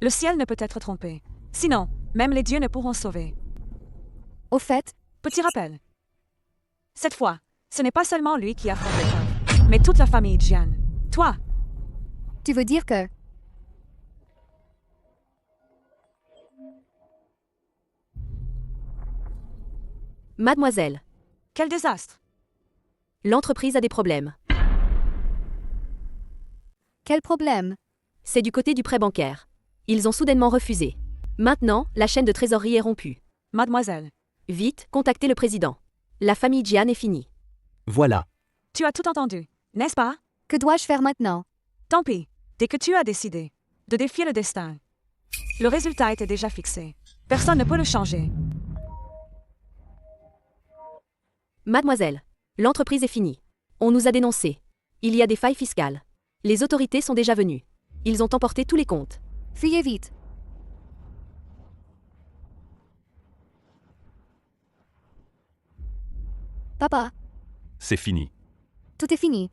Le ciel ne peut être trompé. Sinon, même les dieux ne pourront sauver. Au fait, Petit rappel. Cette fois, ce n'est pas seulement lui qui affronte l'épreuve, mais toute la famille Jian. Toi, tu veux dire que... Mademoiselle, quel désastre. l'entreprise a des problèmes. Quel problème? C'est du côté du prêt bancaire. Ils ont soudainement refusé. Maintenant, la chaîne de trésorerie est rompue. Mademoiselle, Vite, contactez le président. La famille Jian est finie. Voilà. tu as tout entendu, n'est-ce pas? Que dois-je faire maintenant? Tant pis, dès que tu as décidé de défier le destin. Le résultat était déjà fixé. Personne ne peut le changer. Mademoiselle, l'entreprise est finie. On nous a dénoncés. Il y a des failles fiscales. Les autorités sont déjà venues. Ils ont emporté tous les comptes. Fuyez vite. Papa, C'est fini. tout est fini.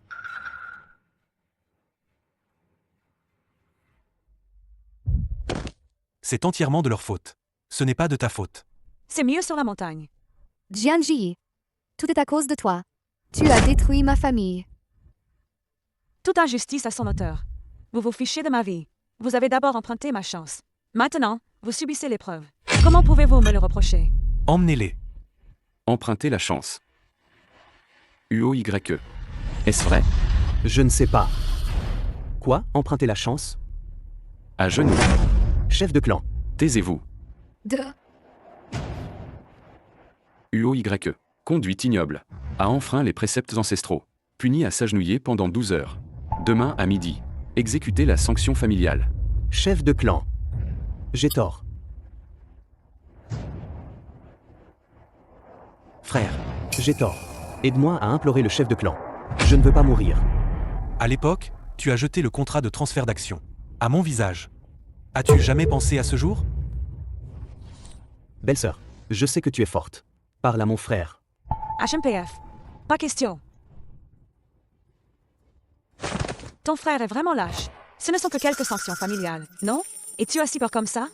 C'est entièrement de leur faute. Ce n'est pas de ta faute. C'est mieux sur la montagne. Jianji, tout est à cause de toi. Tu as détruit ma famille. Toute injustice a son auteur. Vous vous fichez de ma vie. Vous avez d'abord emprunté ma chance. Maintenant, vous subissez l'épreuve. Comment pouvez-vous me le reprocher? Emmenez-les. Emprunter la chance. UOYE. Est-ce vrai? Je ne sais pas. Quoi? Emprunter la chance? À genoux. Chef de clan. Taisez-vous. De... UOYE. Conduite ignoble. A enfreint les préceptes ancestraux. Puni à s'agenouiller pendant 12 heures. Demain à midi. Exécuter la sanction familiale. Chef de clan. J'ai tort. Frère, j'ai tort. Aide-moi à implorer le chef de clan. Je ne veux pas mourir. À l'époque, tu as jeté le contrat de transfert d'action. À mon visage. As-tu jamais pensé à ce jour? Belle-sœur, je sais que tu es forte. Parle à mon frère. HMPF. Pas question. Ton frère est vraiment lâche. Ce ne sont que quelques sanctions familiales, non? Et tu as si peur comme ça?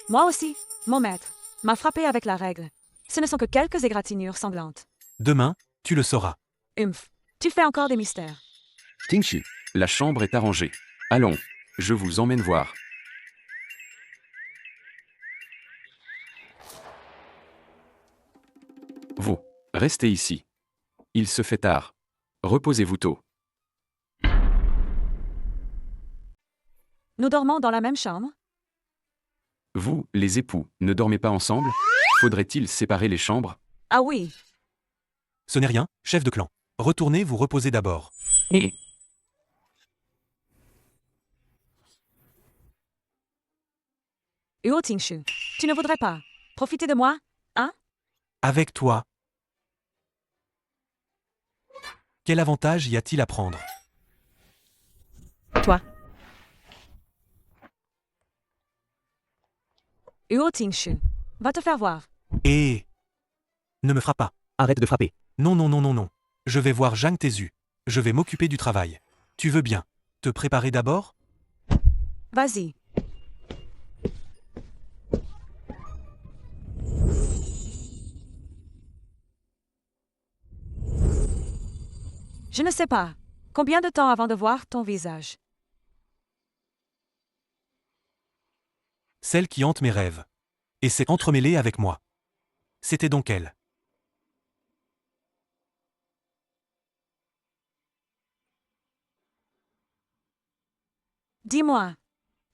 Moi aussi, mon maître, m'a frappé avec la règle. Ce ne sont que quelques égratignures sanglantes. Demain, tu le sauras. Tu fais encore des mystères. Tingshu. La chambre est arrangée. Allons, je vous emmène voir. Vous, restez ici. Il se fait tard. Reposez-vous tôt. Nous dormons dans la même chambre? Vous, les époux, ne dormez pas ensemble? Faudrait-il séparer les chambres? Ah oui. Ce n'est rien, chef de clan. Retournez vous reposer d'abord. Uo Tingshu, tu ne voudrais pas profiter de moi, hein? Avec toi. Quel avantage y a-t-il à prendre? Toi. Uo Tingshu, va te faire voir. Et... Ne me frappe pas. Arrête de frapper. Non, non, non, non, non. Je vais voir Zhang Tezu. Je vais m'occuper du travail. Tu veux bien te préparer d'abord? Vas-y. Je ne sais pas. Combien de temps avant de voir ton visage? Celle qui hante mes rêves. Et s'est entremêlée avec moi. C'était donc elle. Dis-moi,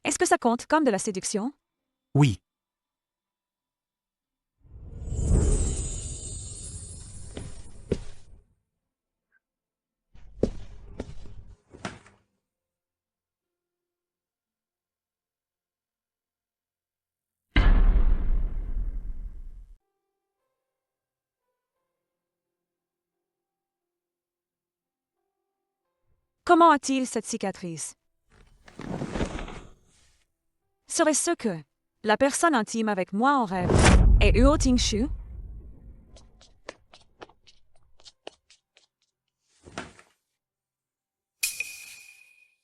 est-ce que ça compte comme de la séduction? Oui. Comment a-t-il cette cicatrice? Serait-ce que la personne intime avec moi en rêve est Uo Tingshu?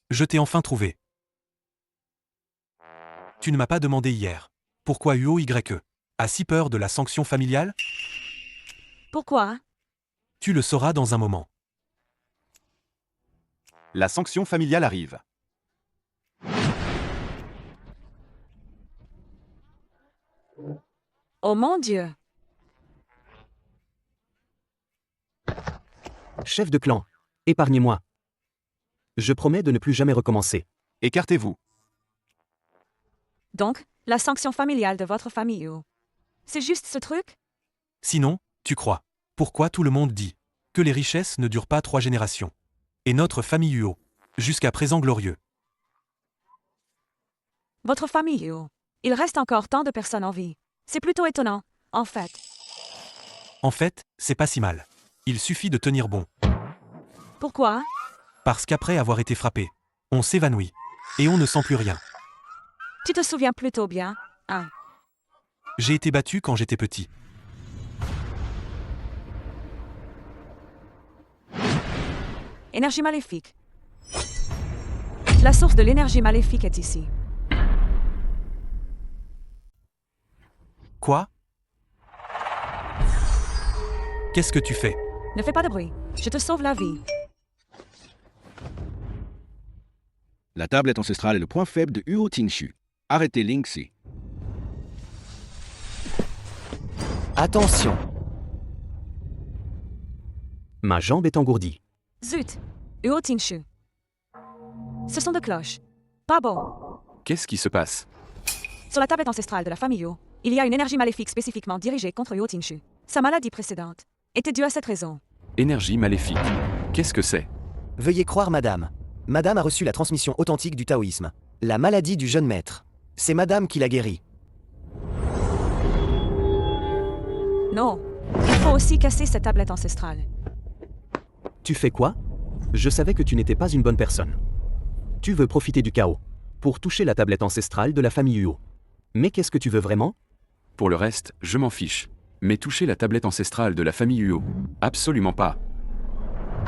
Je t'ai enfin trouvé. Tu ne m'as pas demandé hier. Pourquoi UOYE? As si peur de la sanction familiale? Pourquoi? Tu le sauras dans un moment. La sanction familiale arrive. Oh mon Dieu! Chef de clan, épargnez-moi. Je promets de ne plus jamais recommencer. Écartez-vous. Donc, la sanction familiale de votre famille, Uo. C'est juste ce truc? Sinon, tu crois. Pourquoi tout le monde dit que les richesses ne durent pas 3 générations? Et notre famille Uo, jusqu'à présent glorieux. Votre famille, Uo. Il reste encore tant de personnes en vie. C'est plutôt étonnant, en fait. En fait, c'est pas si mal. Il suffit de tenir bon. Pourquoi? Parce qu'après avoir été frappé, on s'évanouit. Et on ne sent plus rien. Tu te souviens plutôt bien, hein? J'ai été battu quand j'étais petit. Énergie maléfique. La source de l'énergie maléfique est ici. Quoi? Qu'est-ce que tu fais? Ne fais pas de bruit. Je te sauve la vie. La tablette ancestrale est le point faible de Huo Tingshu. Arrêtez Lingxi. Attention. Ma jambe est engourdie. Zut. Huo Tingshu. Ce sont de cloches. Pas bon. Qu'est-ce qui se passe? Sur la tablette ancestrale de la famille Yo, il y a une énergie maléfique spécifiquement dirigée contre Huo Tingshu. Sa maladie précédente était due à cette raison. Énergie maléfique. Qu'est-ce que c'est? Veuillez croire, madame. Madame a reçu la transmission authentique du taoïsme. La maladie du jeune maître. C'est madame qui l'a guérie. Non. Il faut aussi casser cette tablette ancestrale. Tu fais quoi? Je savais que tu n'étais pas une bonne personne. Tu veux profiter du chaos pour toucher la tablette ancestrale de la famille Huo. Mais qu'est-ce que tu veux vraiment? Pour le reste, je m'en fiche. Mais toucher la tablette ancestrale de la famille Huo? Absolument pas.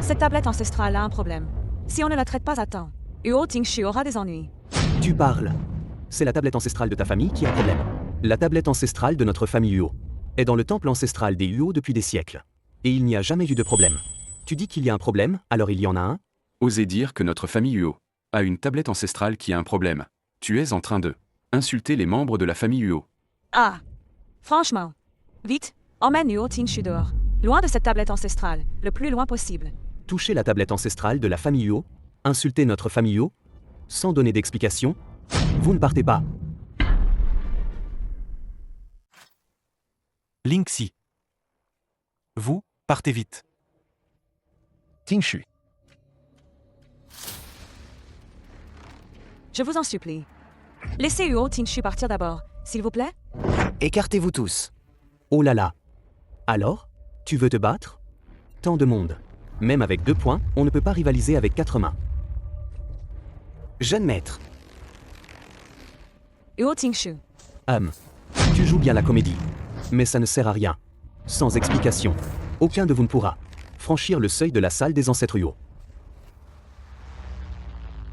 Cette tablette ancestrale a un problème. Si on ne la traite pas à temps, Huo Tingshu aura des ennuis. Tu parles. C'est la tablette ancestrale de ta famille qui a problème. La tablette ancestrale de notre famille Huo est dans le temple ancestral des Huo depuis des siècles. Et il n'y a jamais eu de problème. Tu dis qu'il y a un problème, alors il y en a un? Osez dire que notre famille Huo a une tablette ancestrale qui a un problème. Tu es en train de insulter les membres de la famille Huo. Ah. Franchement. Vite, emmène Huo Tingshu dehors. Loin de cette tablette ancestrale, le plus loin possible. Toucher la tablette ancestrale de la famille Huo? Insulter notre famille Huo? Sans donner d'explication? Vous ne partez pas. Lingxi. Vous, partez vite. Tingshu. Je vous en supplie. Laissez Huo Tingshu partir d'abord, s'il vous plaît. Écartez-vous tous. Oh là là. Alors? Tu veux te battre? Tant de monde. Même avec 2 points, on ne peut pas rivaliser avec 4 mains. Jeune maître. Huo Tingshu. Tu joues bien la comédie. Mais ça ne sert à rien. Sans explication. Aucun de vous ne pourra franchir le seuil de la salle des ancêtres Huo.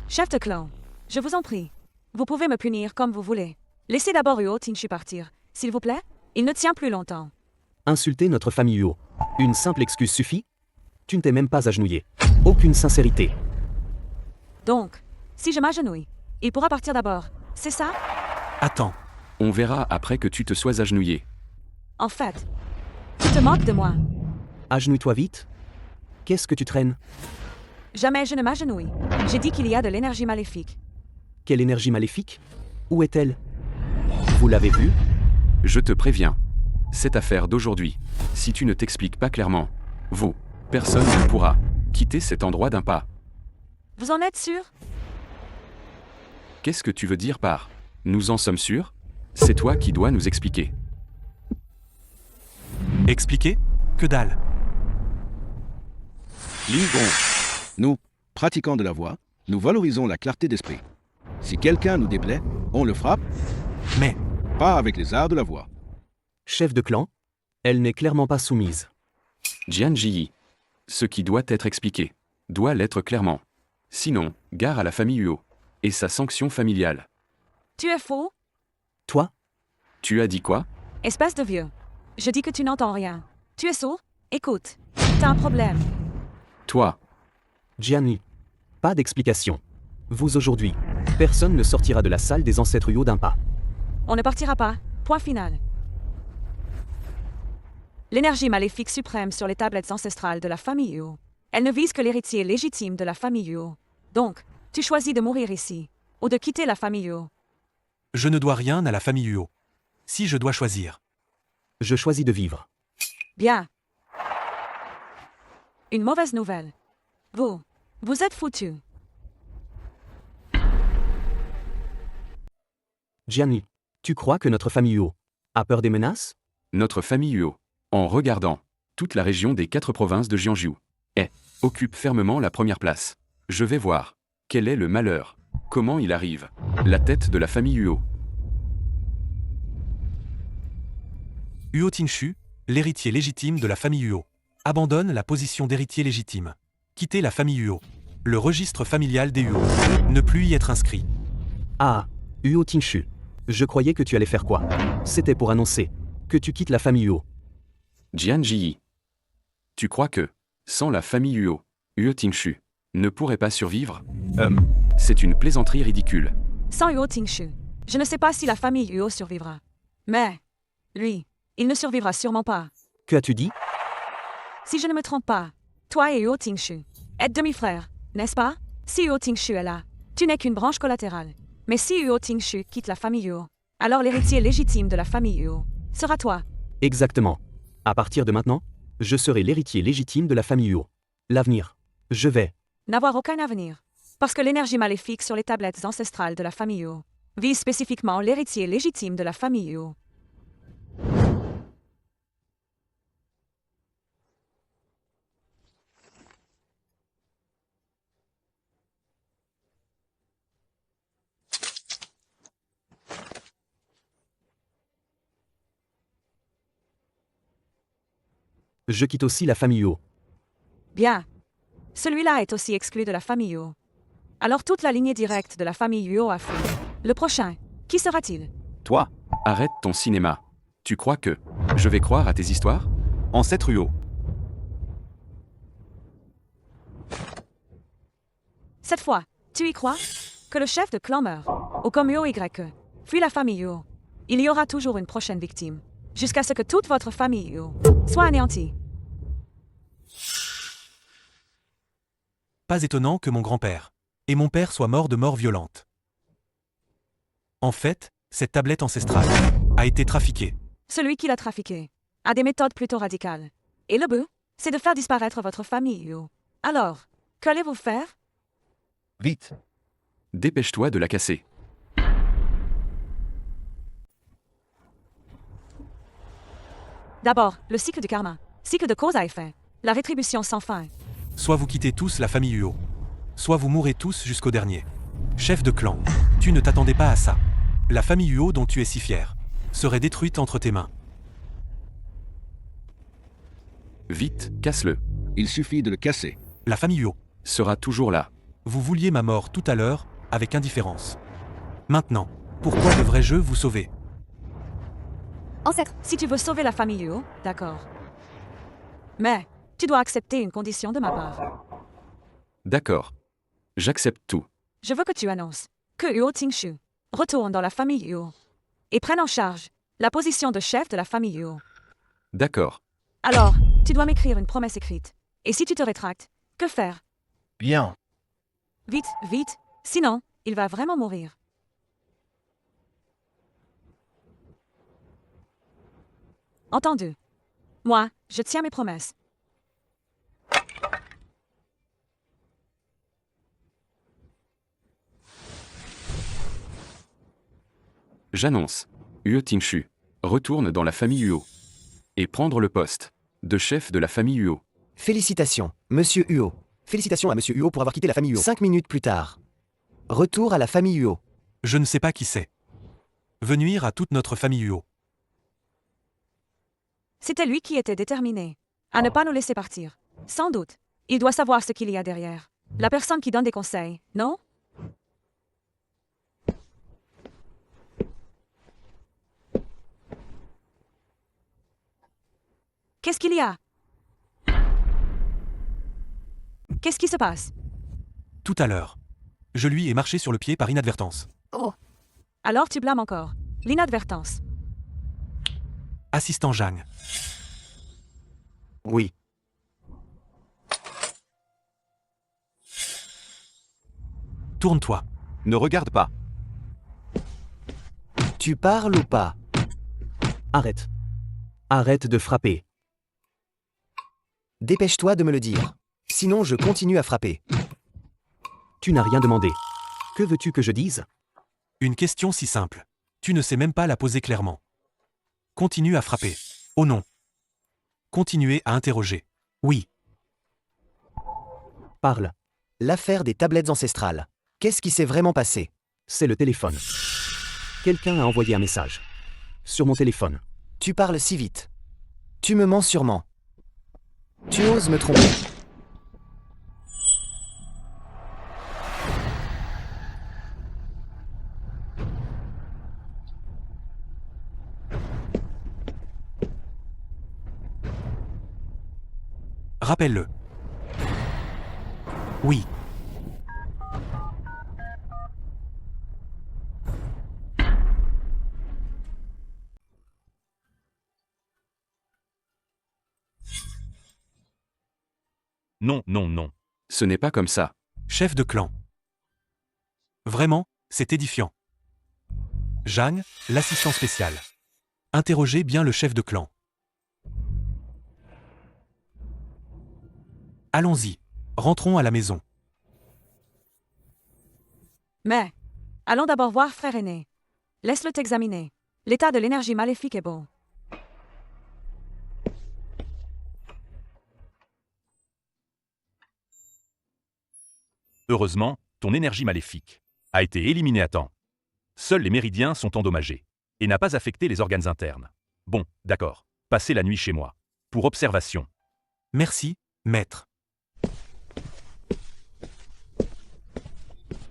Chef de clan, je vous en prie. Vous pouvez me punir comme vous voulez. Laissez d'abord Huo Tingshu partir, s'il vous plaît. Il ne tient plus longtemps. Insulter notre famille Huo. Une simple excuse suffit? Tu ne t'es même pas agenouillé. Aucune sincérité. Donc, si je m'agenouille, il pourra partir d'abord. C'est ça? Attends. On verra après que tu te sois agenouillé. En fait, tu te moques de moi. Agenouille-toi vite. Qu'est-ce que tu traînes? Jamais je ne m'agenouille. J'ai dit qu'il y a de l'énergie maléfique. Quelle énergie maléfique? Où est-elle? Vous l'avez vue? Je te préviens. Cette affaire d'aujourd'hui, si tu ne t'expliques pas clairement, personne ne pourra quitter cet endroit d'un pas. Vous en êtes sûr? Qu'est-ce que tu veux dire par « nous en sommes sûrs » ? C'est toi qui dois nous expliquer. Expliquer? Que dalle. Lingon. Nous, pratiquants de la voix, nous valorisons la clarté d'esprit. Si quelqu'un nous déplaît, on le frappe, Mais, pas avec les arts de la voix. Chef de clan? Elle n'est clairement pas soumise. Jian Ji. Ce qui doit être expliqué doit l'être clairement. Sinon, gare à la famille Huo et sa sanction familiale. Tu es faux? Toi? Tu as dit quoi? Espèce de vieux. Je dis que tu n'entends rien. Tu es sourd? Écoute. T'as un problème. Toi. Jianli. Pas d'explication. Vous aujourd'hui, personne ne sortira de la salle des ancêtres Huo d'un pas. On ne partira pas. Point final. L'énergie maléfique suprême sur les tablettes ancestrales de la famille Huo. Elle ne vise que l'héritier légitime de la famille Huo. Donc, tu choisis de mourir ici, ou de quitter la famille Huo. je ne dois rien à la famille Huo. Si je dois choisir. Je choisis de vivre. Bien. Une mauvaise nouvelle. Vous êtes foutu. Jianli, tu crois que notre famille Huo a peur des menaces? Notre famille Huo, en regardant toute la région des 4 provinces de Jiangsu, occupe fermement la première place. Je vais voir. Quel est le malheur? Comment il arrive? La tête de la famille Huo. Huo Tingshu, l'héritier légitime de la famille Huo, abandonne la position d'héritier légitime. Quitter la famille Huo. Le registre familial des Huo. Ne plus y être inscrit. Ah, Huo Tingshu. Je croyais que tu allais faire quoi? C'était pour annoncer que tu quittes la famille Huo. Jian Ji. Tu crois que, sans la famille Huo, Huo Tingshu ne pourrait pas survivre? C'est une plaisanterie ridicule. Sans Huo Tingshu, je ne sais pas si la famille Huo survivra. Mais, lui, il ne survivra sûrement pas. Que as-tu dit? Si je ne me trompe pas, toi et Huo Tingshu êtes demi-frères, n'est-ce pas? Si Huo Tingshu est là, tu n'es qu'une branche collatérale. Mais si Huo Tingshu quitte la famille Huo, alors l'héritier légitime de la famille Huo sera toi. Exactement. À partir de maintenant, je serai l'héritier légitime de la famille Huo. L'avenir, je vais. N'avoir aucun avenir. Parce que l'énergie maléfique sur les tablettes ancestrales de la famille Huo vise spécifiquement l'héritier légitime de la famille Huo. Je quitte aussi la famille Huo. Bien. Celui-là est aussi exclu de la famille Huo. Alors toute la lignée directe de la famille Huo a fui. Le prochain, qui sera-t-il? Toi, arrête ton cinéma. Tu crois que je vais croire à tes histoires? Ancêtre Huo. Cette fois, tu y crois? Que le chef de clan meurt, ou comme Huo Y, fuit la famille Huo. Il y aura toujours une prochaine victime, jusqu'à ce que toute votre famille Huo soit anéantie. Pas étonnant que mon grand-père et mon père soient morts de mort violente. En fait, cette tablette ancestrale a été trafiquée. Celui qui l'a trafiqué a des méthodes plutôt radicales. Et le but, c'est de faire disparaître votre famille Huo. Alors, qu'allez-vous faire? Vite. Dépêche-toi de la casser. D'abord, le cycle du karma. Cycle de cause à effet. La rétribution sans fin. Soit vous quittez tous la famille Huo, soit vous mourrez tous jusqu'au dernier. Chef de clan, tu ne t'attendais pas à ça. La famille Huo dont tu es si fier serait détruite entre tes mains. Vite, casse-le. Il suffit de le casser. La famille Huo, Sera toujours là. vous vouliez ma mort tout à l'heure avec indifférence. Maintenant, pourquoi devrais-je vous sauver? Ancêtre, Si tu veux sauver la famille Huo, d'accord. Mais, tu dois accepter une condition de ma part. D'accord. J'accepte tout. Je veux que tu annonces que Huo Tingshu retourne dans la famille Huo et prenne en charge la position de chef de la famille Huo. D'accord. Alors, tu dois m'écrire une promesse écrite. Et si tu te rétractes, que faire? Bien. Vite, vite, sinon, il va vraiment mourir. Entendu. Moi, je tiens mes promesses. J'annonce. Huo Tingshu retourne dans la famille Huo et prendre le poste de chef de la famille Huo. Félicitations, Monsieur Huo. Félicitations à Monsieur Huo pour avoir quitté la famille Huo. 5 minutes plus tard. Retour à la famille Huo. Je ne sais pas qui c'est. Veut nuire à toute notre famille Huo. C'était lui qui était déterminé à ne pas nous laisser partir. Sans doute. Il doit savoir ce qu'il y a derrière. La personne qui donne des conseils, non? Qu'est-ce qu'il y a? Qu'est-ce qui se passe? Tout à l'heure, je lui ai marché sur le pied par inadvertance. oh, Alors tu blâmes encore l'inadvertance. Assistant Zhang, Oui. tourne-toi. Ne regarde pas. Tu parles ou pas? Arrête. Arrête de frapper. Dépêche-toi de me le dire. Sinon, je continue à frapper. Tu n'as rien demandé. Que veux-tu que je dise? Une question si simple. Tu ne sais même pas la poser clairement. Continue à frapper. Oh non. Continuez à interroger. Oui. Parle. L'affaire des tablettes ancestrales. Qu'est-ce qui s'est vraiment passé? C'est le téléphone. Quelqu'un a envoyé un message. Sur mon téléphone. Tu parles si vite. Tu me mens sûrement. Tu oses me tromper. Rappelle-le. Oui. Non, non, non. Ce n'est pas comme ça. Chef de clan. Vraiment, c'est édifiant. Jeanne, l'assistant spécial. Interrogez bien le chef de clan. Allons-y. Rentrons à la maison. Mais, allons d'abord voir frère aîné. Laisse-le t'examiner. L'état de l'énergie maléfique est bon. Heureusement, ton énergie maléfique a été éliminée à temps. Seuls les méridiens sont endommagés et n'a pas affecté les organes internes. Bon, d'accord. Passez la nuit chez moi. Pour observation. Merci, maître.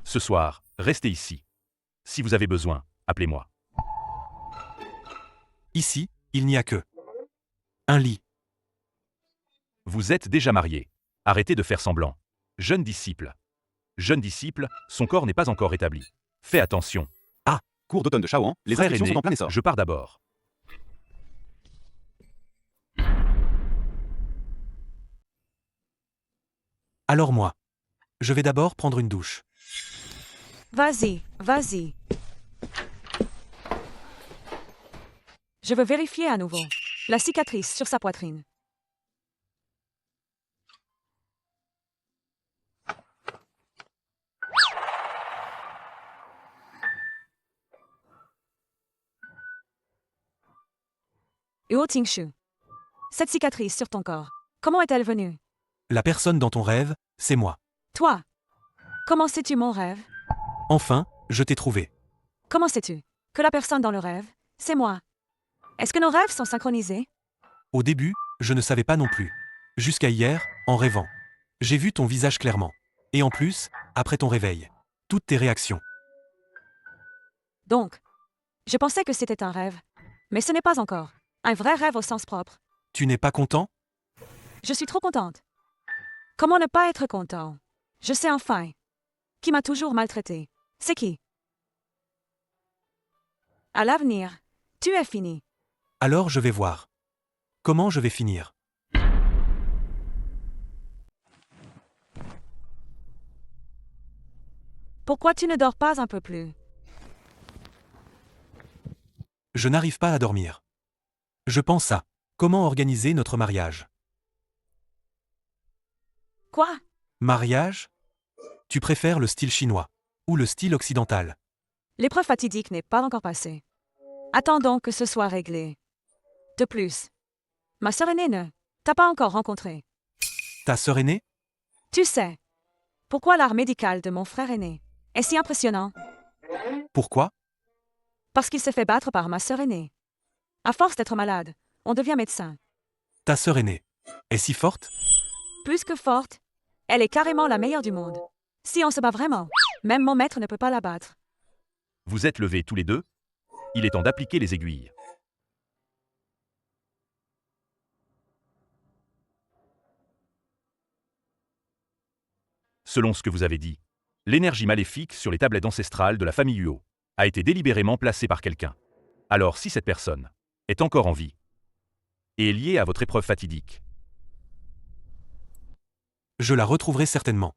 Ce soir, restez ici. Si vous avez besoin, appelez-moi. Ici, il n'y a que un lit. Vous êtes déjà marié. Arrêtez de faire semblant. Jeune disciple. Jeune disciple, son corps n'est pas encore établi. Fais attention. Cours d'automne de Shaoan, les Frère inscriptions aîné, sont en plein essor. je pars d'abord. Alors moi. Je vais d'abord prendre une douche. Vas-y, vas-y. Je veux vérifier à nouveau. La cicatrice sur sa poitrine. Huo Tingshu. Cette cicatrice sur ton corps, comment est-elle venue? La personne dans ton rêve, c'est moi. Toi. Comment sais-tu mon rêve? Enfin, je t'ai trouvé. Comment sais-tu que la personne dans le rêve, c'est moi? Est-ce que nos rêves sont synchronisés? Au début, je ne savais pas non plus. Jusqu'à hier, en rêvant. J'ai vu ton visage clairement. Et en plus, après ton réveil. Toutes tes réactions. Donc, je pensais que c'était un rêve. Mais ce n'est pas encore. Un vrai rêve au sens propre. Tu n'es pas content? Je suis trop contente. Comment ne pas être content? Je sais enfin. Qui m'a toujours maltraité? C'est qui? À l'avenir, tu es fini. Alors je vais voir. Comment je vais finir? Pourquoi tu ne dors pas un peu plus? Je n'arrive pas à dormir. Je pense à comment organiser notre mariage. Quoi? Mariage? Tu préfères le style chinois ou le style occidental? L'épreuve fatidique n'est pas encore passée. Attendons que ce soit réglé. De plus, ma sœur aînée ne t'a pas encore rencontré. Ta sœur aînée? Tu sais, pourquoi l'art médical de mon frère aîné est si impressionnant? Pourquoi? Parce qu'il s'est fait battre par ma sœur aînée. À force d'être malade, on devient médecin. Ta sœur aînée est si forte? Plus que forte, elle est carrément la meilleure du monde. Si on se bat vraiment, même mon maître ne peut pas la battre. Vous êtes levés tous les deux? Il est temps d'appliquer les aiguilles. Selon ce que vous avez dit, l'énergie maléfique sur les tablettes ancestrales de la famille Huo a été délibérément placée par quelqu'un. Alors si cette personne est encore en vie et est liée à votre épreuve fatidique, Je la retrouverai certainement.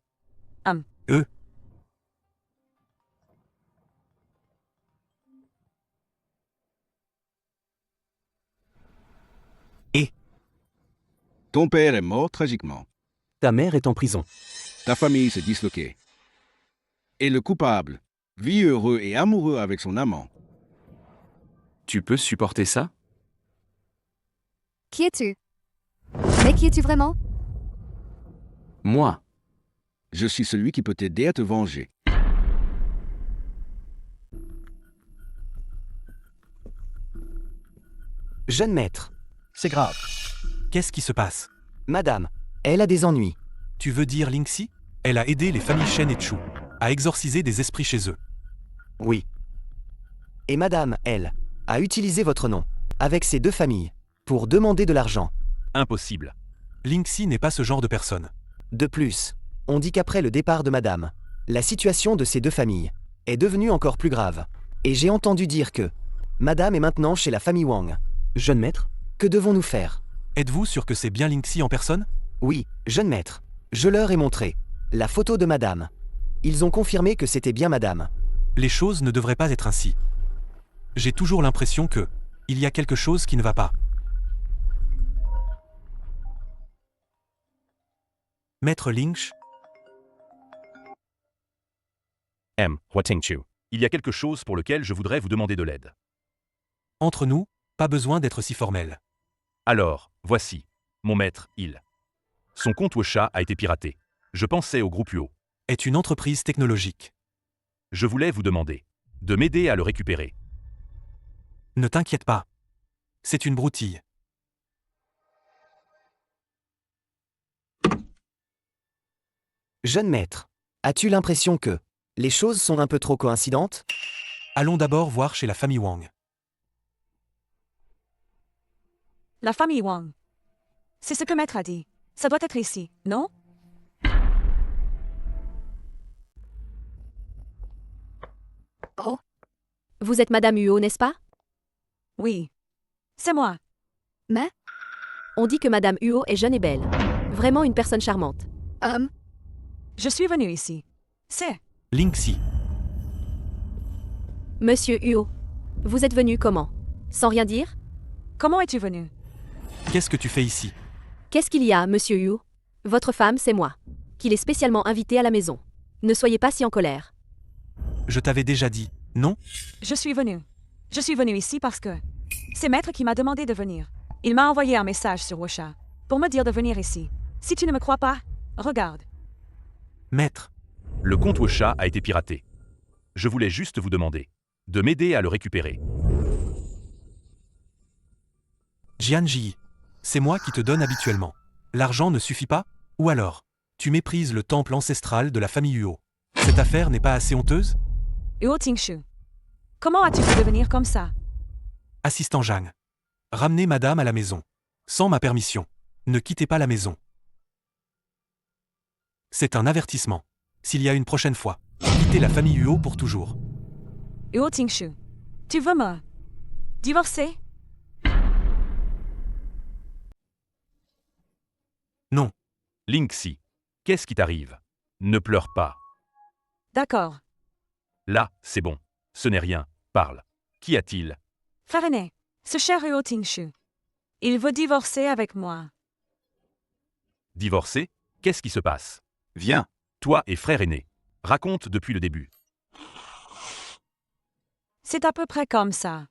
Ton père est mort tragiquement. Ta mère est en prison. Ta famille s'est disloquée. Et le coupable vit heureux et amoureux avec son amant. Tu peux supporter ça? Qui es-tu? Mais qui es-tu vraiment? Moi. Je suis celui qui peut t'aider à te venger. Jeune maître. C'est grave. Qu'est-ce qui se passe? Madame, elle a des ennuis. Tu veux dire Lingxi? Elle a aidé les familles Shen et Chu à exorciser des esprits chez eux. Oui. Et madame, elle, a utilisé votre nom, avec ses deux familles, pour demander de l'argent. impossible. Linksy n'est pas ce genre de personne. De plus, on dit qu'après le départ de madame, la situation de ces deux familles est devenue encore plus grave. Et j'ai entendu dire que madame est maintenant chez la famille Wang. Jeune maître, que devons-nous faire? Êtes-vous sûr que c'est bien Linksy en personne? Oui, jeune maître. Je leur ai montré la photo de madame. Ils ont confirmé que c'était bien madame. Les choses ne devraient pas être ainsi. J'ai toujours l'impression que il y a quelque chose qui ne va pas. Maître Lynch, Huatingchu. Il y a quelque chose pour lequel je voudrais vous demander de l'aide. entre nous, pas besoin d'être si formel. Alors, voici. Mon maître, il. Son compte Wosha a été piraté. Je pensais au groupe UO. Est une entreprise technologique. Je voulais vous demander de m'aider à le récupérer. Ne t'inquiète pas. C'est une broutille. Jeune maître, as-tu l'impression que les choses sont un peu trop coïncidentes? Allons d'abord voir chez la famille Wang. La famille Wang. C'est ce que maître a dit. Ça doit être ici, non? Oh, Vous êtes Madame Huo, n'est-ce pas? Oui. C'est moi. mais, On dit que Madame Huo est jeune et belle. Vraiment une personne charmante. Je suis venue ici. C'est. Linksy. Monsieur Huo, vous êtes venu comment? Sans rien dire? Comment es-tu venu? Qu'est-ce que tu fais ici? Qu'est-ce qu'il y a, monsieur Huo? Votre femme, c'est moi. Qu'il est spécialement invité à la maison. Ne soyez pas si en colère. Je t'avais déjà dit, non? Je suis venue. Je suis venue ici parce que c'est maître qui m'a demandé de venir. Il m'a envoyé un message sur Wosha pour me dire de venir ici. Si tu ne me crois pas, regarde. Maître, Le compte Wosha a été piraté. Je voulais juste vous demander de m'aider à le récupérer. Jianji, c'est moi qui te donne habituellement. L'argent ne suffit pas? Ou alors, tu méprises le temple ancestral de la famille Huo. Cette affaire n'est pas assez honteuse? Huo Tingshu. Comment as-tu pu devenir comme ça? Assistant Zhang. Ramenez madame à la maison. Sans ma permission. Ne quittez pas la maison. C'est un avertissement. S'il y a une prochaine fois, quittez la famille Huo pour toujours. Huo Tingshu. Tu veux me divorcer? Non. Linksy, qu'est-ce qui t'arrive? Ne pleure pas. D'accord. Là, c'est bon. Ce n'est rien. Parle. Qu'y a-t-il? Frère aîné, ce cher Huo Tingshu. Il veut divorcer avec moi. Divorcé? Qu'est-ce qui se passe? Viens. Toi et frère aîné. Raconte depuis le début. C'est à peu près comme ça.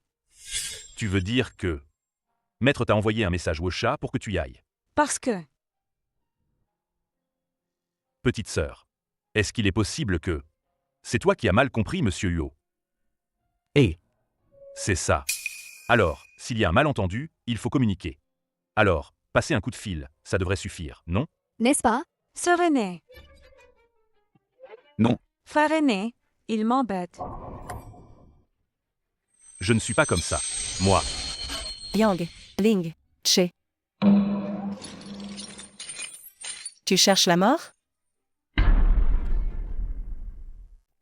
Tu veux dire que Maître t'a envoyé un message Wosha pour que tu y ailles. Parce que Petite sœur, est-ce qu'il est possible que c'est toi qui as mal compris, monsieur Huo? Et C'est ça. Alors, s'il y a un malentendu, il faut communiquer. Alors, passer un coup de fil, ça devrait suffire, non? n'est-ce pas? sœur aînée. Non. Frère aîné, il m'embête. Je ne suis pas comme ça. Moi, Yang, Ling, Che. Tu cherches la mort?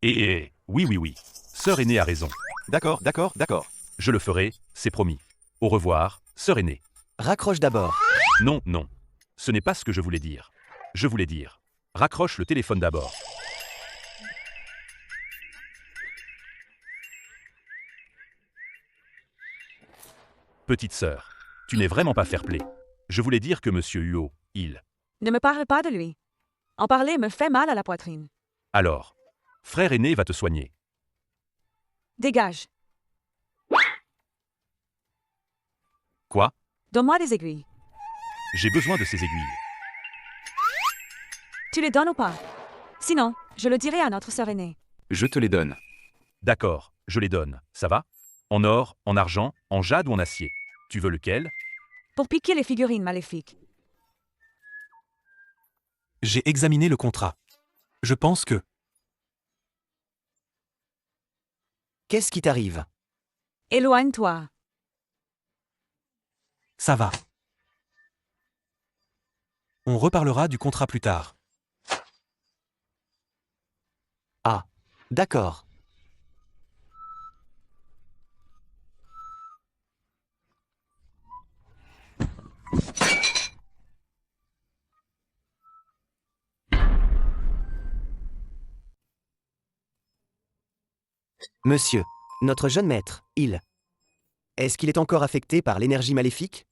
oui, oui, oui. Sœur aînée a raison. D'accord, d'accord, d'accord. Je le ferai, c'est promis. Au revoir, sœur aînée. raccroche d'abord. Non, non. Ce n'est pas ce que je voulais dire. Je voulais dire. Raccroche le téléphone d'abord. Petite sœur, tu n'es vraiment pas fair-play. Je voulais dire que monsieur Huo, il. Ne me parle pas de lui. En parler me fait mal à la poitrine. Alors, frère aîné va te soigner. Dégage. Quoi? Donne-moi des aiguilles. J'ai besoin de ces aiguilles. Tu les donnes ou pas? Sinon, je le dirai à notre sœur aînée. Je te les donne. D'accord, je les donne. Ça va? En or, en argent, en jade ou en acier? Tu veux lequel? Pour piquer les figurines maléfiques. J'ai examiné le contrat. Je pense que Qu'est-ce qui t'arrive? Éloigne-toi. ça va. On reparlera du contrat plus tard. Ah, d'accord. Monsieur, notre jeune maître, Est-ce qu'il est encore affecté par l'énergie maléfique?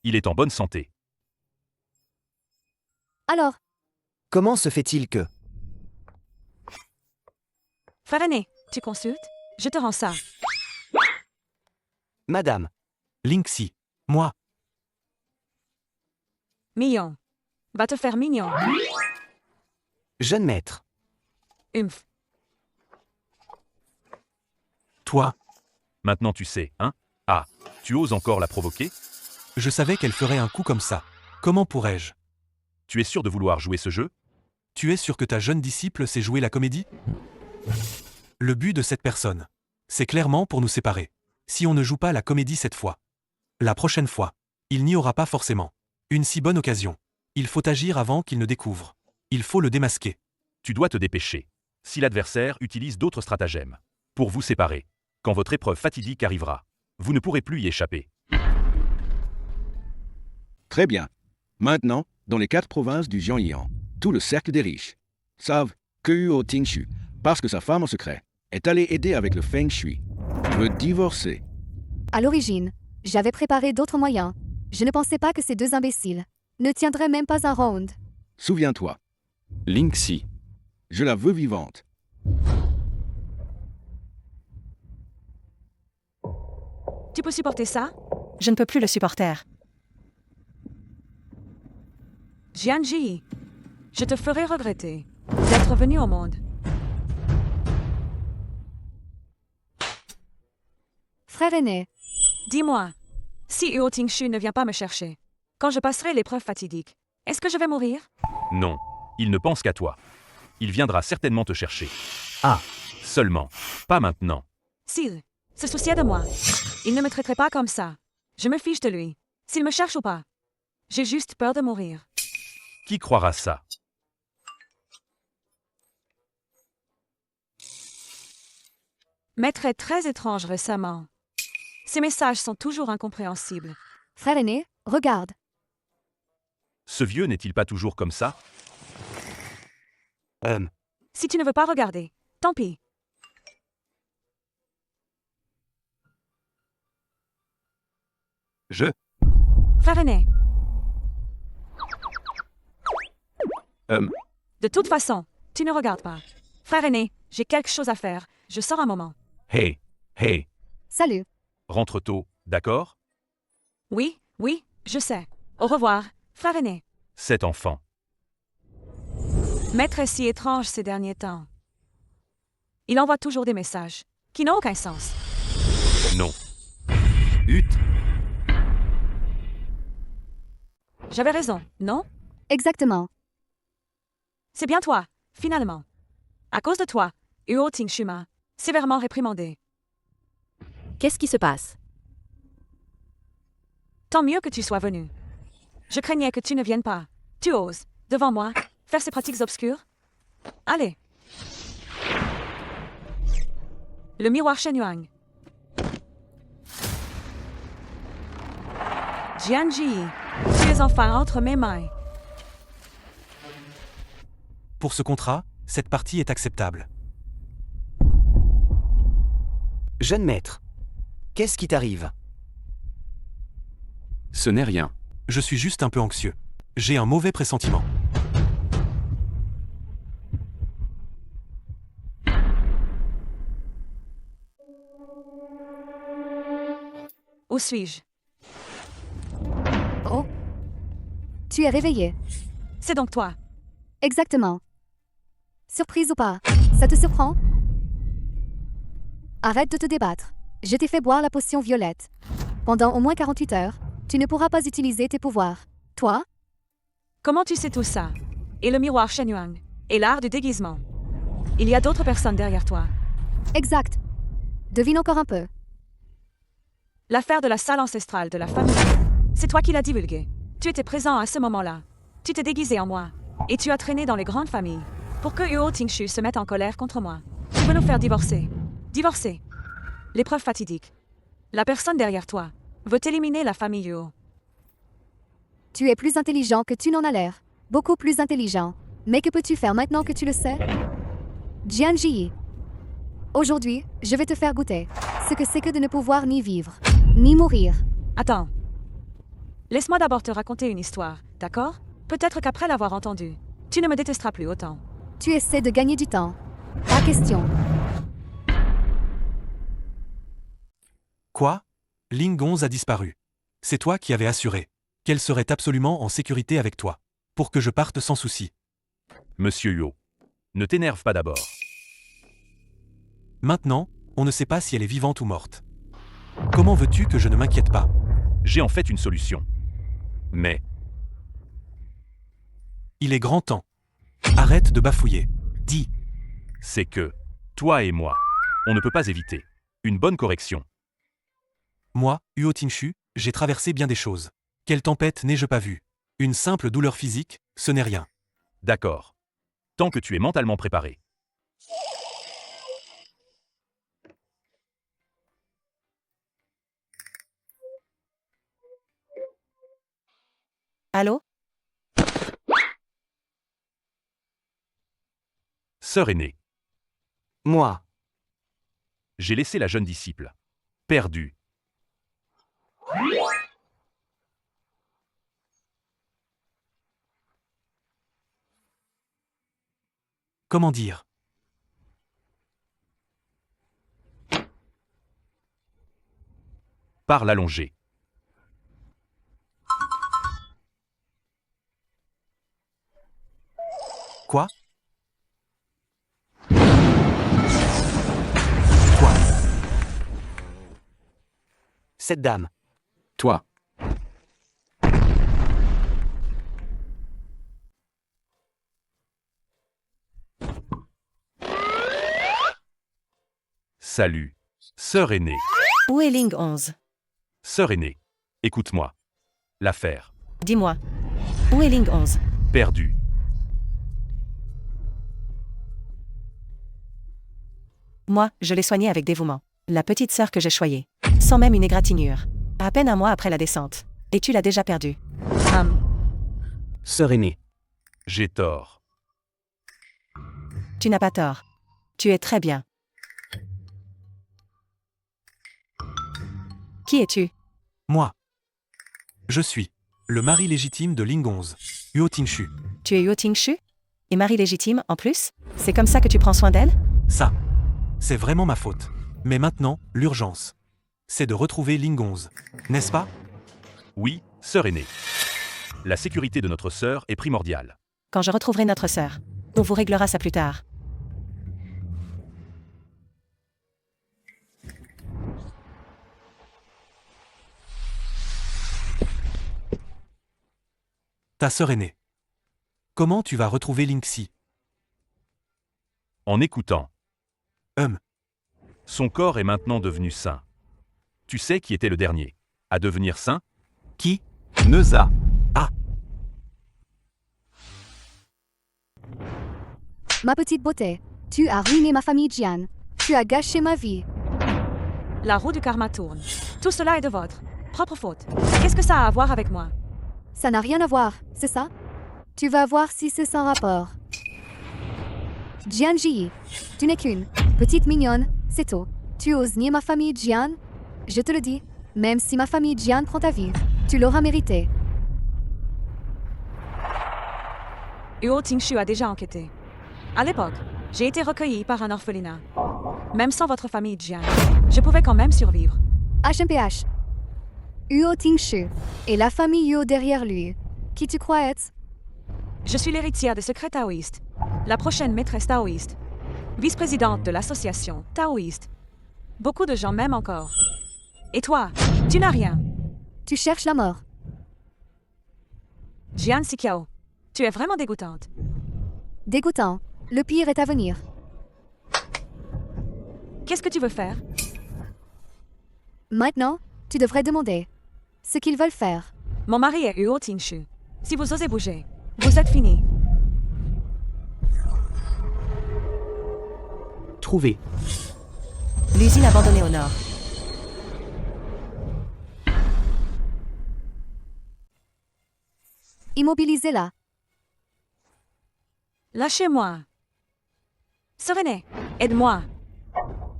Il est en bonne santé. Alors, Comment se fait-il que... Frère aîné, tu consultes? Je te rends ça. Madame, Linksy. Moi. Mignon. Va te faire mignon. jeune maître, Humph. Toi. Maintenant tu sais, hein? Ah, tu oses encore la provoquer? Je savais qu'elle ferait un coup comme ça. Comment pourrais-je? Tu es sûr de vouloir jouer ce jeu? Tu es sûr que ta jeune disciple sait jouer la comédie? Le but de cette personne, c'est clairement pour nous séparer. Si on ne joue pas la comédie cette fois, la prochaine fois, il n'y aura pas forcément une si bonne occasion. Il faut agir avant qu'il ne découvre. Il faut le démasquer. Tu dois te dépêcher. Si l'adversaire utilise d'autres stratagèmes pour vous séparer, quand votre épreuve fatidique arrivera, vous ne pourrez plus y échapper. Très bien. Maintenant, dans les 4 provinces du Jiangyan, tout le cercle des riches savent que Huo Tingshu, parce que sa femme en secret, est allée aider avec le Feng Shui, veut divorcer. à l'origine, j'avais préparé d'autres moyens. Je ne pensais pas que ces deux imbéciles ne tiendraient même pas un round. Souviens-toi, Linksy. je la veux vivante. Tu peux supporter ça? Je ne peux plus le supporter. Jianji, je te ferai regretter d'être venu au monde. Frère aîné, Dis-moi, si Huo Tingshu ne vient pas me chercher, quand je passerai l'épreuve fatidique, est-ce que je vais mourir? Non, il ne pense qu'à toi. Il viendra certainement te chercher. Ah. Seulement, pas maintenant. S'il se souciait de moi, il ne me traiterait pas comme ça. Je me fiche de lui, s'il me cherche ou pas. J'ai juste peur de mourir. Qui croira ça? Maître est très étrange récemment. Ses messages sont toujours incompréhensibles. frère aîné, regarde. Ce vieux n'est-il pas toujours comme ça? Si tu ne veux pas regarder, tant pis. Frère aîné. De toute façon, tu ne regardes pas. Frère aîné, j'ai quelque chose à faire. Je sors un moment. Hey, hey, Salut. rentre tôt, d'accord? Oui, oui, je sais. Au revoir, frère aîné. Cet enfant. Maître est si étrange ces derniers temps. Il envoie toujours des messages qui n'ont aucun sens. Non. Hut, J'avais raison, non? Exactement. C'est bien toi, finalement. À cause de toi, Huo Tingshu m'a sévèrement réprimandé. Qu'est-ce qui se passe? Tant mieux que tu sois venu. Je craignais que tu ne viennes pas. Tu oses, devant moi, faire ces pratiques obscures? Allez. Le miroir Shenyang. Jianji, tu es enfin entre mes mains. Pour ce contrat, cette partie est acceptable. jeune maître, qu'est-ce qui t'arrive? Ce n'est rien. Je suis juste un peu anxieux. J'ai un mauvais pressentiment. Où suis-je? Oh. Tu es réveillé. C'est donc toi. Exactement. Surprise ou pas, ça te surprend? Arrête de te débattre. Je t'ai fait boire la potion violette. Pendant au moins 48 heures, tu ne pourras pas utiliser tes pouvoirs. Toi? Comment tu sais tout ça? Et le miroir Shenyang? Et l'art du déguisement? Il y a d'autres personnes derrière toi. Exact. Devine encore un peu. L'affaire de la salle ancestrale de la famille. C'est toi qui l'as divulguée. Tu étais présent à ce moment-là. Tu t'es déguisé en moi. Et tu as traîné dans les grandes familles. Pour que Huo Tingshu se mette en colère contre moi. Tu veux nous faire divorcer. Divorcer. L'épreuve fatidique. La personne derrière toi veut éliminer la famille Huo. Tu es plus intelligent que tu n'en as l'air. Beaucoup plus intelligent. Mais que peux-tu faire maintenant que tu le sais? Jian Ji. Aujourd'hui, je vais te faire goûter ce que c'est que de ne pouvoir ni vivre, ni mourir. Attends. Laisse-moi d'abord te raconter une histoire, d'accord? Peut-être qu'après l'avoir entendue, tu ne me détesteras plus autant. Tu essaies de gagner du temps. Pas question. Quoi? Ling Gong a disparu. C'est toi qui avais assuré qu'elle serait absolument en sécurité avec toi, pour que je parte sans souci. Monsieur Huo, ne t'énerve pas d'abord. Maintenant, on ne sait pas si elle est vivante ou morte. Comment veux-tu que je ne m'inquiète pas? J'ai en fait une solution. Mais, Il est grand temps. Arrête de bafouiller. Dis. c'est que, toi et moi, on ne peut pas éviter une bonne correction. Moi, Huo Tingshu, j'ai traversé bien des choses. Quelle tempête n'ai-je pas vue? Une simple douleur physique, ce n'est rien. D'accord. Tant que tu es mentalement préparé. Allô? Sœur aînée, Moi. j'ai laissé la jeune disciple. Perdue. Comment dire? Par l'allonger. Quoi? Cette dame. Toi. Salut. Sœur aînée. Où est Ling 11? Sœur aînée. Écoute-moi. L'affaire. Dis-moi. Où est Ling 11? Perdue. Moi, je l'ai soignée avec dévouement. La petite sœur que j'ai choyée. Sans même une égratignure. À peine un mois après la descente. Et tu l'as déjà perdue. Sœur aînée. J'ai tort. Tu n'as pas tort. Tu es très bien. Qui es-tu? Moi. Je suis le mari légitime de Ling Gong, Huo Tingshu. Tu es Huo Tingshu? Et mari légitime, en plus? C'est comme ça que tu prends soin d'elle? Ça, c'est vraiment ma faute. Mais maintenant, l'urgence, c'est de retrouver Ling Gong, n'est-ce pas? Oui, sœur aînée. La sécurité de notre sœur est primordiale. Quand je retrouverai notre sœur, on vous réglera ça plus tard. Ta sœur aînée. Comment tu vas retrouver Lingxi? En écoutant. Son corps est maintenant devenu sain. Tu sais qui était le dernier à devenir sain? Qui? Neuza. Ma petite beauté, tu as ruiné ma famille Jian. Tu as gâché ma vie. La roue du karma tourne. Tout cela est de votre propre faute. Qu'est-ce que ça a à voir avec moi? Ça n'a rien à voir, c'est ça? Tu vas voir si c'est sans rapport. Jian Ji, tu n'es qu'une petite mignonne, c'est tout. Tu oses nier ma famille Jian? Je te le dis, même si ma famille Jian prend ta vie, tu l'auras mérité. Huo Tingshu a déjà enquêté. À l'époque, j'ai été recueillie par un orphelinat. Même sans votre famille Jian, je pouvais quand même survivre. HMPH. Huo Tingshu et la famille Huo derrière lui. Qui tu crois être? Je suis l'héritière des secrets taoïstes, la prochaine maîtresse taoïste, vice-présidente de l'association taoïste. Beaucoup de gens m'aiment encore. Et toi, tu n'as rien. Tu cherches la mort. Jian Sikiao, tu es vraiment dégoûtante. Dégoûtant. Le pire est à venir. Qu'est-ce que tu veux faire? Maintenant, tu devrais demander ce qu'ils veulent faire. Mon mari est Huo Tingshu. Si vous osez bouger, vous êtes fini. Trouvé. L'usine abandonnée au nord. Immobilisez-la. Lâchez-moi. Serenée, aide-moi.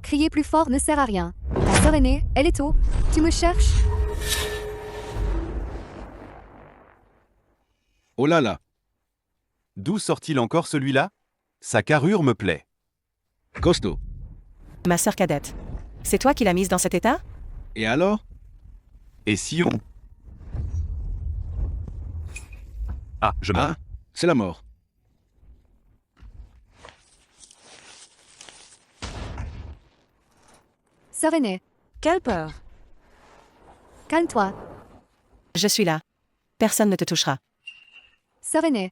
Crier plus fort ne sert à rien. Ta sœur aînée, elle est où? Tu me cherches? Oh là là, D'où sort-il encore celui-là? Sa carrure me plaît. costaud. Ma sœur cadette. C'est toi qui l'as mise dans cet état? Et alors? Et si on... Ah, je meurs. Ah, c'est la mort. Sœur aînée, Quelle peur. calme-toi. Je suis là. Personne ne te touchera. Sœur aînée,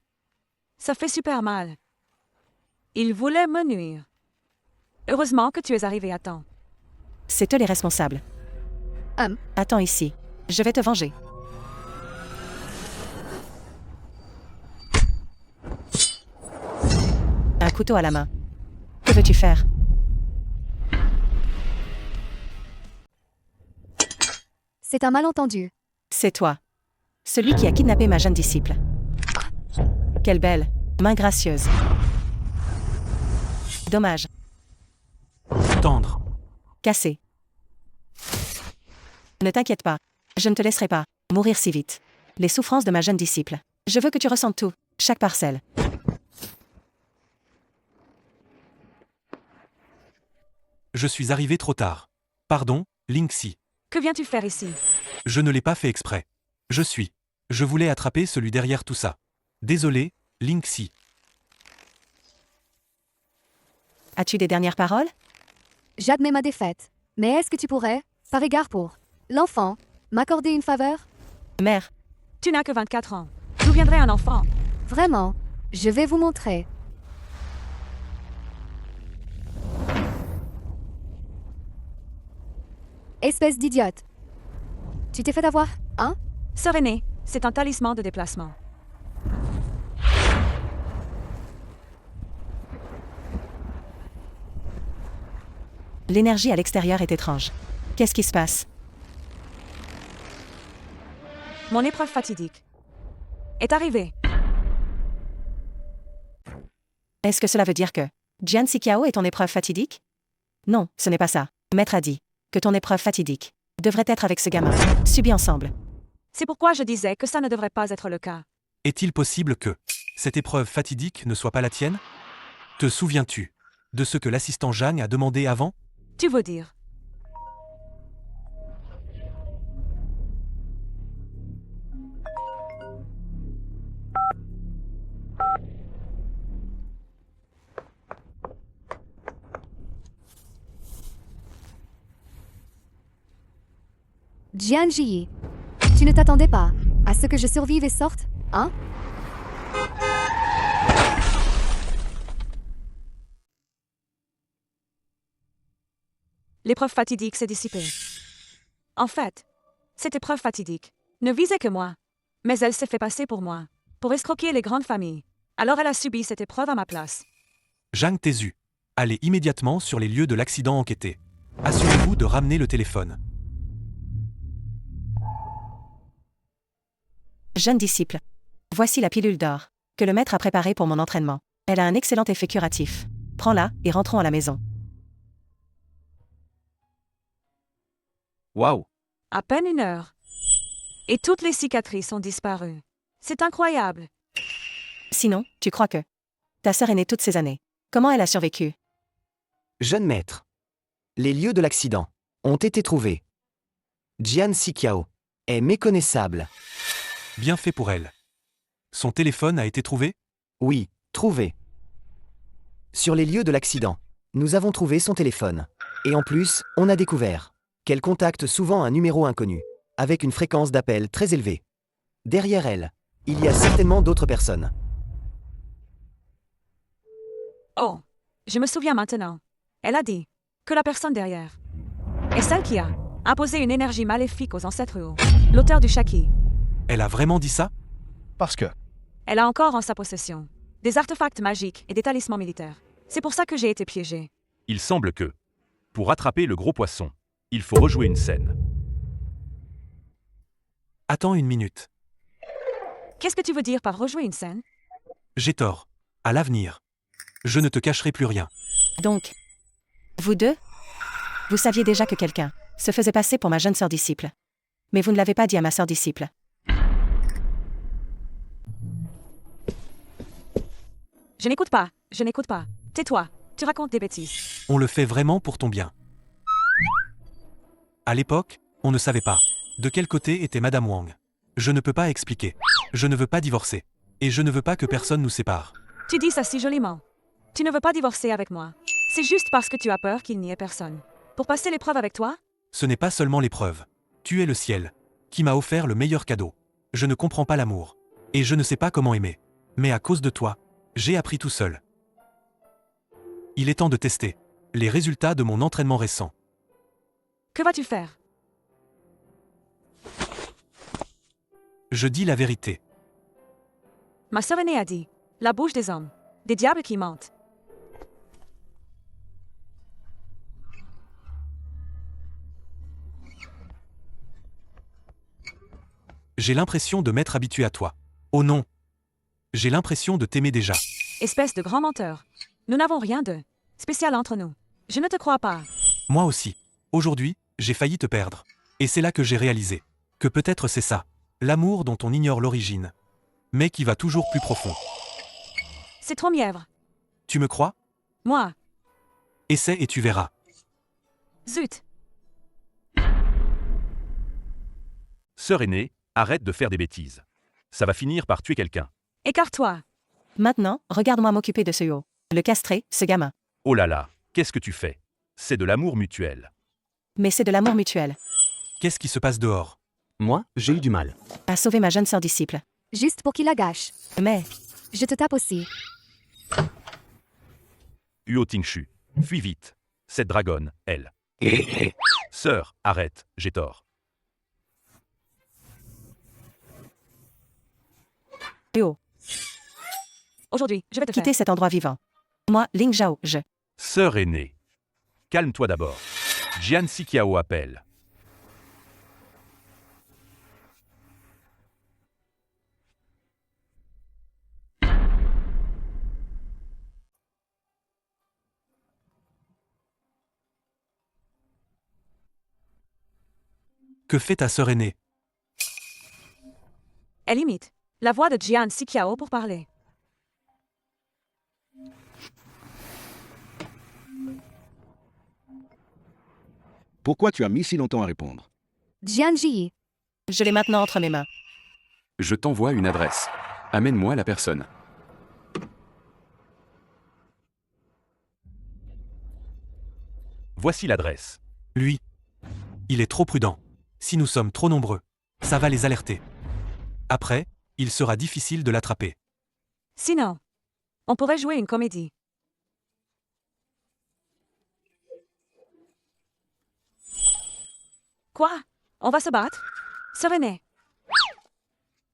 Ça fait super mal. Il voulait me nuire. Heureusement que tu es arrivé à temps. C'est eux les responsables. Attends ici. Je vais te venger. Un couteau à la main. Que veux-tu faire? c'est un malentendu. C'est toi. Celui qui a kidnappé ma jeune disciple. Quelle belle, main gracieuse. Dommage. Tendre. Cassé. Ne t'inquiète pas. Je ne te laisserai pas mourir si vite. Les souffrances de ma jeune disciple. Je veux que tu ressentes tout, chaque parcelle. Je suis arrivé trop tard. Pardon, Linksy. Que viens-tu faire ici? Je ne l'ai pas fait exprès. Je voulais attraper celui derrière tout ça. Désolé, Linksy. As-tu des dernières paroles? J'admets ma défaite. Mais est-ce que tu pourrais, par égard pour l'enfant, m'accorder une faveur? Mère, Tu n'as que 24 ans. D'où viendrait un enfant? Vraiment, je vais vous montrer. Espèce d'idiote. Tu t'es fait avoir, hein? Serenée, c'est un talisman de déplacement. l'énergie à l'extérieur est étrange. Qu'est-ce qui se passe? Mon épreuve fatidique est arrivée. Est-ce que cela veut dire que Jian Sikiao est ton épreuve fatidique? Non, ce n'est pas ça. Maître a dit que ton épreuve fatidique devrait être avec ce gamin. Subis ensemble. C'est pourquoi je disais que ça ne devrait pas être le cas. Est-il possible que cette épreuve fatidique ne soit pas la tienne? Te souviens-tu de ce que l'assistant Zhang a demandé avant? Tu veux dire? Jian Ji, tu ne t'attendais pas à ce que je survive et sorte, hein? L'épreuve fatidique s'est dissipée. En fait, cette épreuve fatidique ne visait que moi, mais elle s'est fait passer pour moi, pour escroquer les grandes familles. Alors elle a subi cette épreuve à ma place. Zhang Tezu, allez immédiatement sur les lieux de l'accident enquêté. Assurez-vous de ramener le téléphone. Jeune disciple. Voici la pilule d'or que le maître a préparée pour mon entraînement. Elle a un excellent effet curatif. Prends-la et rentrons à la maison. Waouh! À peine 1 heure. Et toutes les cicatrices ont disparu. C'est incroyable. Sinon, tu crois que ta sœur est née toutes ces années. Comment elle a survécu? Jeune maître. Les lieux de l'accident ont été trouvés. Jian Sikiao est méconnaissable. Bien fait pour elle. Son téléphone a été trouvé? Oui, trouvé. Sur les lieux de l'accident, nous avons trouvé son téléphone. Et en plus, on a découvert qu'elle contacte souvent un numéro inconnu, avec une fréquence d'appel très élevée. Derrière elle, il y a certainement d'autres personnes. Oh, je me souviens maintenant. Elle a dit que la personne derrière est celle qui a imposé une énergie maléfique aux ancêtres hauts, l'auteur du Shaki. Elle a vraiment dit ça? Parce que, Elle a encore en sa possession des artefacts magiques et des talismans militaires. C'est pour ça que j'ai été piégée. Il semble que, pour attraper le gros poisson, il faut rejouer une scène. Attends une minute. Qu'est-ce que tu veux dire par rejouer une scène? J'ai tort. À l'avenir. Je ne te cacherai plus rien. Donc, vous deux, vous saviez déjà que quelqu'un se faisait passer pour ma jeune sœur disciple. Mais vous ne l'avez pas dit à ma sœur disciple. Je n'écoute pas, je n'écoute pas. Tais-toi, tu racontes des bêtises. On le fait vraiment pour ton bien. À l'époque, on ne savait pas de quel côté était Madame Wang. Je ne peux pas expliquer. Je ne veux pas divorcer. Et je ne veux pas que personne nous sépare. Tu dis ça si joliment. Tu ne veux pas divorcer avec moi. C'est juste parce que tu as peur qu'il n'y ait personne. Pour passer l'épreuve avec toi? Ce n'est pas seulement l'épreuve. Tu es le ciel, qui m'a offert le meilleur cadeau. Je ne comprends pas l'amour. Et je ne sais pas comment aimer. Mais à cause de toi, j'ai appris tout seul. Il est temps de tester les résultats de mon entraînement récent. Que vas-tu faire? Je dis la vérité. Ma sœur aînée a dit, la bouche des hommes, des diables qui mentent. J'ai l'impression de m'être habitué à toi. Oh non. J'ai l'impression de t'aimer déjà. Espèce de grand menteur. Nous n'avons rien de spécial entre nous. Je ne te crois pas. Moi aussi. Aujourd'hui, j'ai failli te perdre. Et c'est là que j'ai réalisé que peut-être c'est ça, l'amour dont on ignore l'origine, mais qui va toujours plus profond. C'est trop mièvre. Tu me crois? Moi. Essaie et tu verras. Zut. Sœur aînée, arrête de faire des bêtises. Ça va finir par tuer quelqu'un. Écarte-toi. Maintenant, regarde-moi m'occuper de ce yo. Le castrer, ce gamin. Oh là là, qu'est-ce que tu fais? C'est de l'amour mutuel. Mais c'est de l'amour mutuel. Qu'est-ce qui se passe dehors? Moi, j'ai eu du mal. À sauver ma jeune sœur disciple. Juste pour qu'il la gâche. Mais, Je te tape aussi. Huo Tingshu, fuis vite. Cette dragonne, elle. Sœur, arrête, j'ai tort. yo, Aujourd'hui, je vais te quittez faire. cet endroit vivant. Moi, Ling Zhao, je. Sœur aînée. Calme-toi d'abord. Jian Sikiao appelle. Que fait ta sœur aînée? Elle imite la voix de Jian Sikiao pour parler. Pourquoi tu as mis si longtemps à répondre? Jianji. Je l'ai maintenant entre mes mains. Je t'envoie une adresse. Amène-moi la personne. Voici l'adresse. Lui. Il est trop prudent. Si nous sommes trop nombreux, ça va les alerter. Après, il sera difficile de l'attraper. Sinon, on pourrait jouer une comédie. Quoi? On va se battre? Sœur aînée.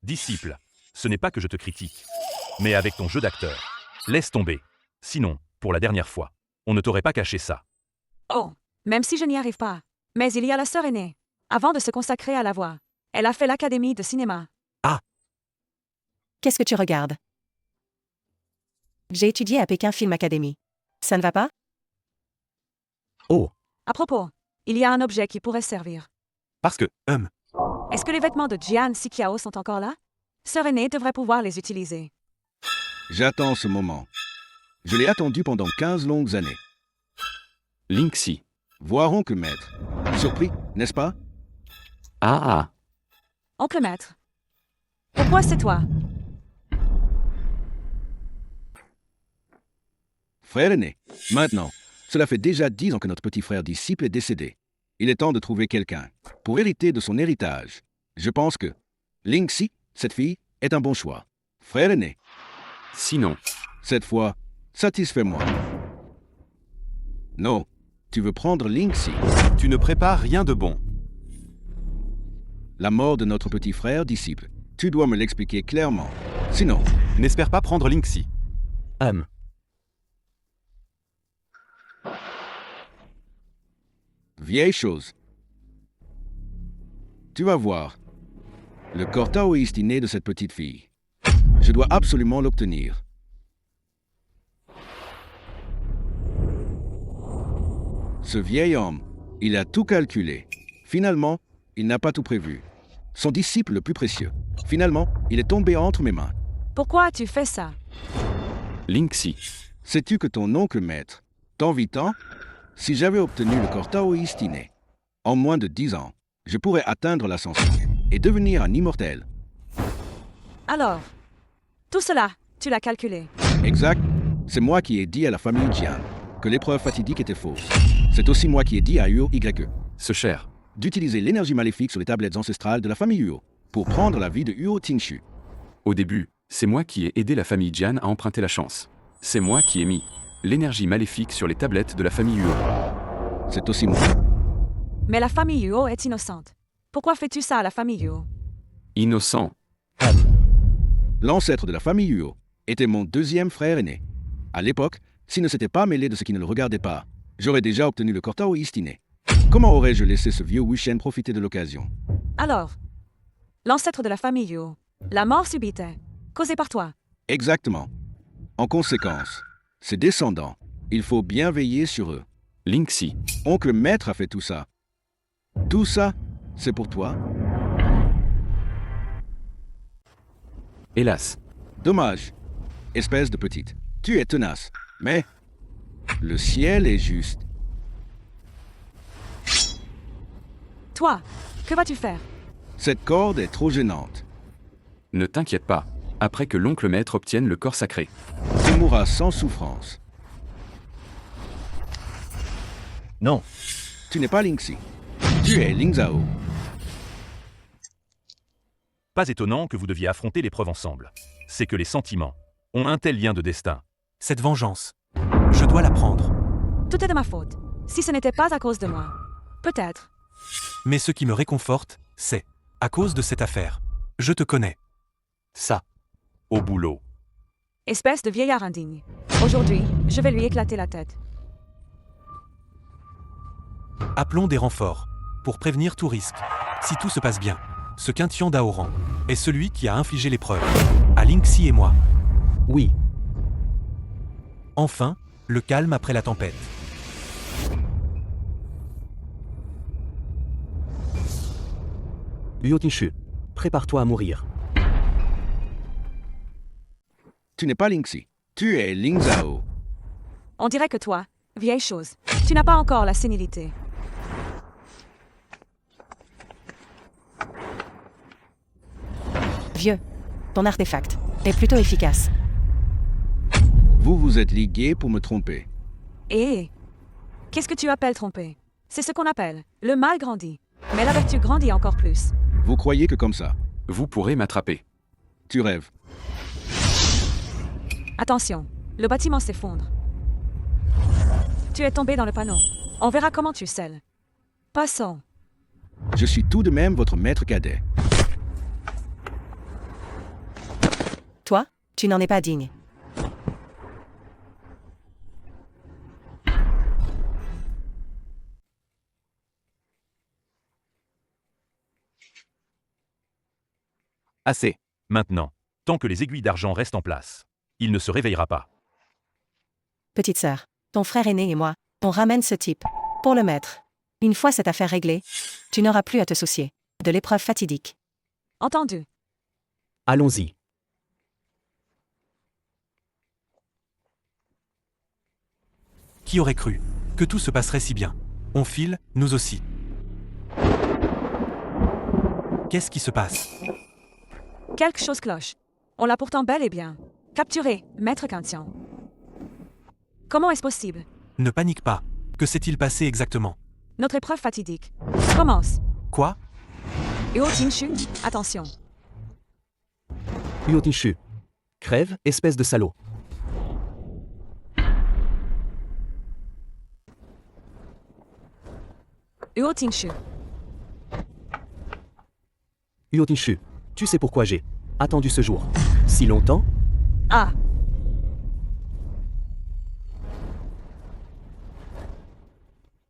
Disciple, ce n'est pas que je te critique, mais avec ton jeu d'acteur. Laisse tomber. Sinon, pour la dernière fois, on ne t'aurait pas caché ça. Oh, même si je n'y arrive pas. Mais il y a la sœur aînée. Avant de se consacrer à la voix, elle a fait l'académie de cinéma. Qu'est-ce que tu regardes? J'ai étudié à Pékin Film Academy. Ça ne va pas? Oh, À propos, il y a un objet qui pourrait servir. Parce que, Est-ce que les vêtements de Jian Sikiao sont encore là? Sœur aînée devrait pouvoir les utiliser. J'attends ce moment. Je l'ai attendu pendant 15 longues années. Linxi. Voir oncle maître. Surpris, n'est-ce pas? Ah. Oncle maître. Pourquoi c'est toi? Frère aîné, maintenant, cela fait déjà 10 ans que notre petit frère disciple est décédé. Il est temps de trouver quelqu'un pour hériter de son héritage. Je pense que Linxi, cette fille, est un bon choix. Frère aîné, Sinon, cette fois, satisfais-moi. Non, tu veux prendre Linxi. Tu ne prépares rien de bon. La mort de notre petit frère disciple Tu dois me l'expliquer clairement. Sinon, N'espère pas prendre Lingxi. vieille chose. Tu vas voir. Le corps taoïste inné de cette petite fille. Je dois absolument l'obtenir. Ce vieil homme, il a tout calculé. Finalement, il n'a pas tout prévu. Son disciple le plus précieux. Finalement, il est tombé entre mes mains. Pourquoi as-tu fait ça? Lingxi. Sais-tu que ton oncle maître t'envie tant? Si j'avais obtenu le corps taoïste inné, en moins de 10 ans, je pourrais atteindre l'ascension et devenir un immortel. Alors, tout cela, tu l'as calculé. Exact. C'est moi qui ai dit à la famille Jian que l'épreuve fatidique était fausse. C'est aussi moi qui ai dit à Huo YE Ce cher. d'utiliser l'énergie maléfique sur les tablettes ancestrales de la famille Huo pour prendre la vie de Huo Tingshu. Au début, c'est moi qui ai aidé la famille Jian à emprunter la chance. C'est moi qui ai mis l'énergie maléfique sur les tablettes de la famille Huo. C'est aussi moi. Mais la famille Yuo est innocente. Pourquoi fais-tu ça à la famille Yuo? Innocent. L'ancêtre de la famille Huo était mon deuxième frère aîné. À l'époque, s'il ne s'était pas mêlé de ce qui ne le regardait pas, j'aurais déjà obtenu le corps taoïste inné. Comment aurais-je laissé ce vieux Wushen profiter de l'occasion? Alors, l'ancêtre de la famille Yuo, la mort subite, causée par toi. Exactement. En conséquence, ses descendants, il faut bien veiller sur eux. Lingxi. Oncle maître a fait tout ça. Tout ça, c'est pour toi? Hélas. Dommage. Espèce de petite. Tu es tenace. Mais le ciel est juste. Toi, que vas-tu faire? Cette corde est trop gênante. Ne t'inquiète pas. Après que l'oncle maître obtienne le corps sacré. Tu mourras sans souffrance. Non, Tu n'es pas Lingxi. Tu es Lingzhao. Pas étonnant que vous deviez affronter l'épreuve ensemble. C'est que les sentiments ont un tel lien de destin. Cette vengeance, je dois la prendre. Tout est de ma faute. Si ce n'était pas à cause de moi. Peut-être. Mais ce qui me réconforte, c'est, à cause de cette affaire, je te connais. Ça. Au boulot. Espèce de vieillard indigne. Aujourd'hui, je vais lui éclater la tête. Appelons des renforts, pour prévenir tout risque. Si tout se passe bien, ce Quintian Daoran est celui qui a infligé l'épreuve, à Lingxi et moi. Oui. Enfin, le calme après la tempête. Huo Tingshu, prépare-toi à mourir. Tu n'es pas Lingxi. Tu es Lingzhao. On dirait que toi, vieille chose, tu n'as pas encore la sénilité. Vieux, ton artefact est plutôt efficace. Vous vous êtes ligués pour me tromper. Et qu'est-ce que tu appelles tromper? C'est ce qu'on appelle le mal grandit. Mais la vertu grandit encore plus. Vous croyez que comme ça, Vous pourrez m'attraper. tu rêves. Attention, le bâtiment s'effondre. Tu es tombé dans le panneau. On verra comment tu scelles. Passons. Je suis tout de même votre maître cadet. Toi, tu n'en es pas digne. Assez. Maintenant, tant que les aiguilles d'argent restent en place, il ne se réveillera pas. Petite sœur, ton frère aîné et moi, on ramène ce type. Pour le maître. Une fois cette affaire réglée, tu n'auras plus à te soucier de l'épreuve fatidique. Entendu. Allons-y. Qui aurait cru que tout se passerait si bien? On file, nous aussi. Qu'est-ce qui se passe? Quelque chose cloche. On l'a pourtant bel et bien capturé, maître Quintian. Comment est-ce possible? Ne panique pas. Que s'est-il passé exactement? Notre épreuve fatidique commence. Quoi? Huo Tingshu, attention. Huo Tingshu. Crève, espèce de salaud. Huo Tingshu. Huo Tingshu. Tu sais pourquoi j'ai attendu ce jour si longtemps? Ah,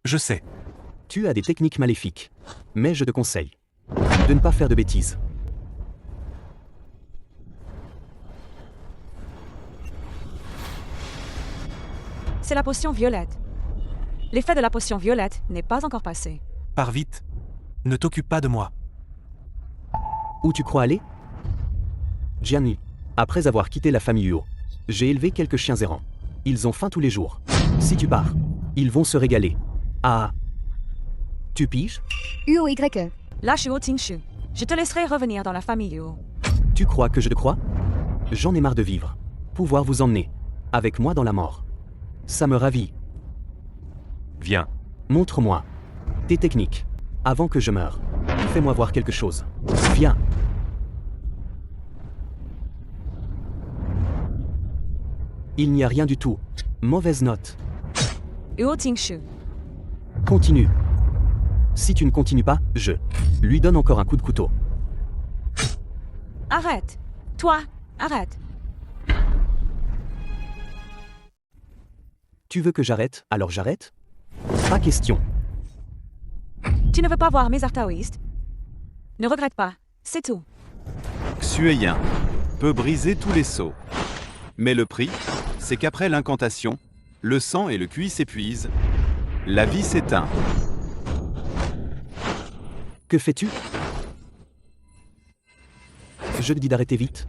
Je sais. Tu as des techniques maléfiques. Mais je te conseille de ne pas faire de bêtises. c'est la potion violette. L'effet de la potion violette n'est pas encore passé. Pars vite. Ne t'occupe pas de moi. Où tu crois aller? Gianni, après avoir quitté la famille Huo, j'ai élevé quelques chiens errants. Ils ont faim tous les jours. Si tu pars, ils vont se régaler. Ah. Tu piges? UOYE. Lâche Huo Tingshu. Je te laisserai revenir dans la famille Huo. Tu crois que je te crois? J'en ai marre de vivre. Pouvoir vous emmener avec moi dans la mort. Ça me ravit. Viens. Montre-moi tes techniques avant que je meure. Fais-moi voir quelque chose. Viens. Il n'y a rien du tout. Mauvaise note. Huo Tingshu. Continue. Si tu ne continues pas, je lui donne encore un coup de couteau. Arrête. Toi, arrête. Tu veux que j'arrête, alors j'arrête? Pas question. Tu ne veux pas voir mes artaoïstes? Ne regrette pas, c'est tout. Xueyin peut briser tous les sceaux. Mais le prix, c'est qu'après l'incantation, le sang et le QI s'épuisent, la vie s'éteint. Que fais-tu? Je te dis d'arrêter vite.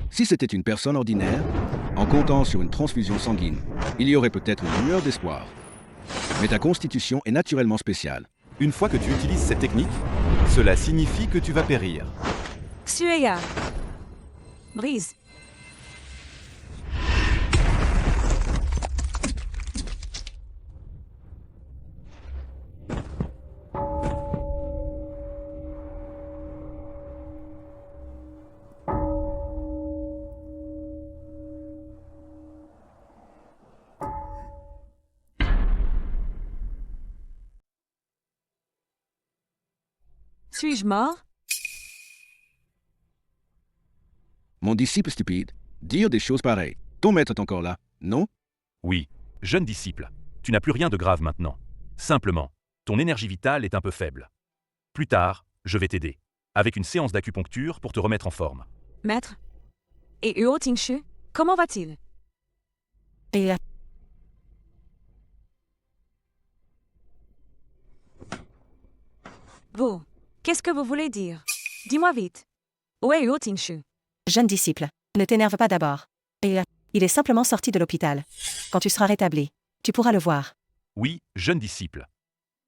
Si c'était une personne ordinaire, en comptant sur une transfusion sanguine, il y aurait peut-être une lueur d'espoir. Mais ta constitution est naturellement spéciale. Une fois que tu utilises cette technique, cela signifie que tu vas périr. Xueya. Brise. Suis-je mort? Mon disciple stupide, dire des choses pareilles. Ton maître est encore là, non? Oui, jeune disciple, tu n'as plus rien de grave maintenant. Simplement, ton énergie vitale est un peu faible. Plus tard, je vais t'aider, avec une séance d'acupuncture pour te remettre en forme. Maître? Et Huo Tingshu, comment va-t-il? Et Vous, qu'est-ce que vous voulez dire? Dis-moi vite. Où est Huo Tingshu? jeune disciple, ne t'énerve pas d'abord. Et il est simplement sorti de l'hôpital. Quand tu seras rétabli, tu pourras le voir. Oui, jeune disciple.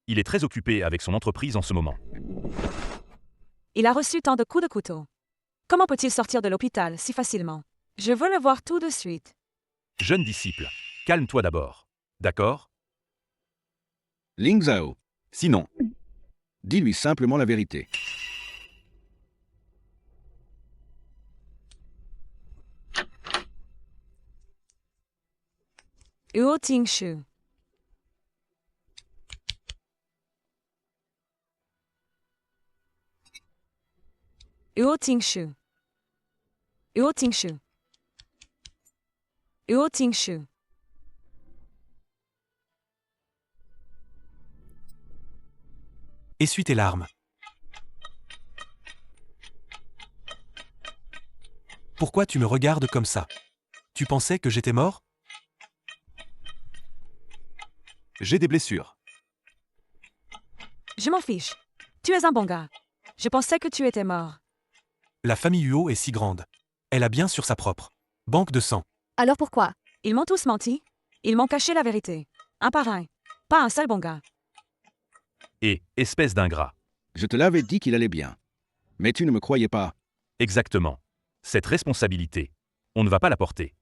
Il est très occupé avec son entreprise en ce moment. Il a reçu tant de coups de couteau. Comment peut-il sortir de l'hôpital si facilement? Je veux le voir tout de suite. Jeune disciple, calme-toi d'abord. D'accord? Ling Zhao, Sinon, dis-lui simplement la vérité. Huo Tingshu. Huo Tingshu. Huo Tingshu. Huo Tingshu. Essuie tes larmes. Pourquoi tu me regardes comme ça? Tu pensais que j'étais mort? j'ai des blessures. Je m'en fiche. Tu es un bon gars. Je pensais que tu étais mort. La famille Huo est si grande. Elle a bien sur sa propre banque de sang. Alors pourquoi? Ils m'ont tous menti. Ils m'ont caché la vérité. Un par un. Pas un seul bon gars. Et, espèce d'ingrat. Je te l'avais dit qu'il allait bien. Mais tu ne me croyais pas. Exactement. Cette responsabilité, on ne va pas la porter.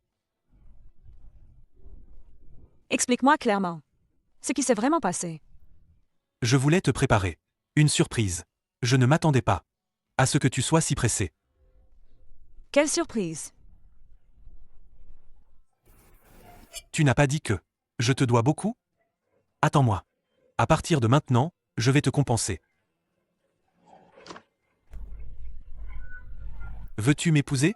Explique-moi clairement. Ce qui s'est vraiment passé. Je voulais te préparer une surprise. Je ne m'attendais pas à ce que tu sois si pressé. Quelle surprise. Tu n'as pas dit que je te dois beaucoup? Attends-moi. À partir de maintenant, je vais te compenser. Veux-tu m'épouser?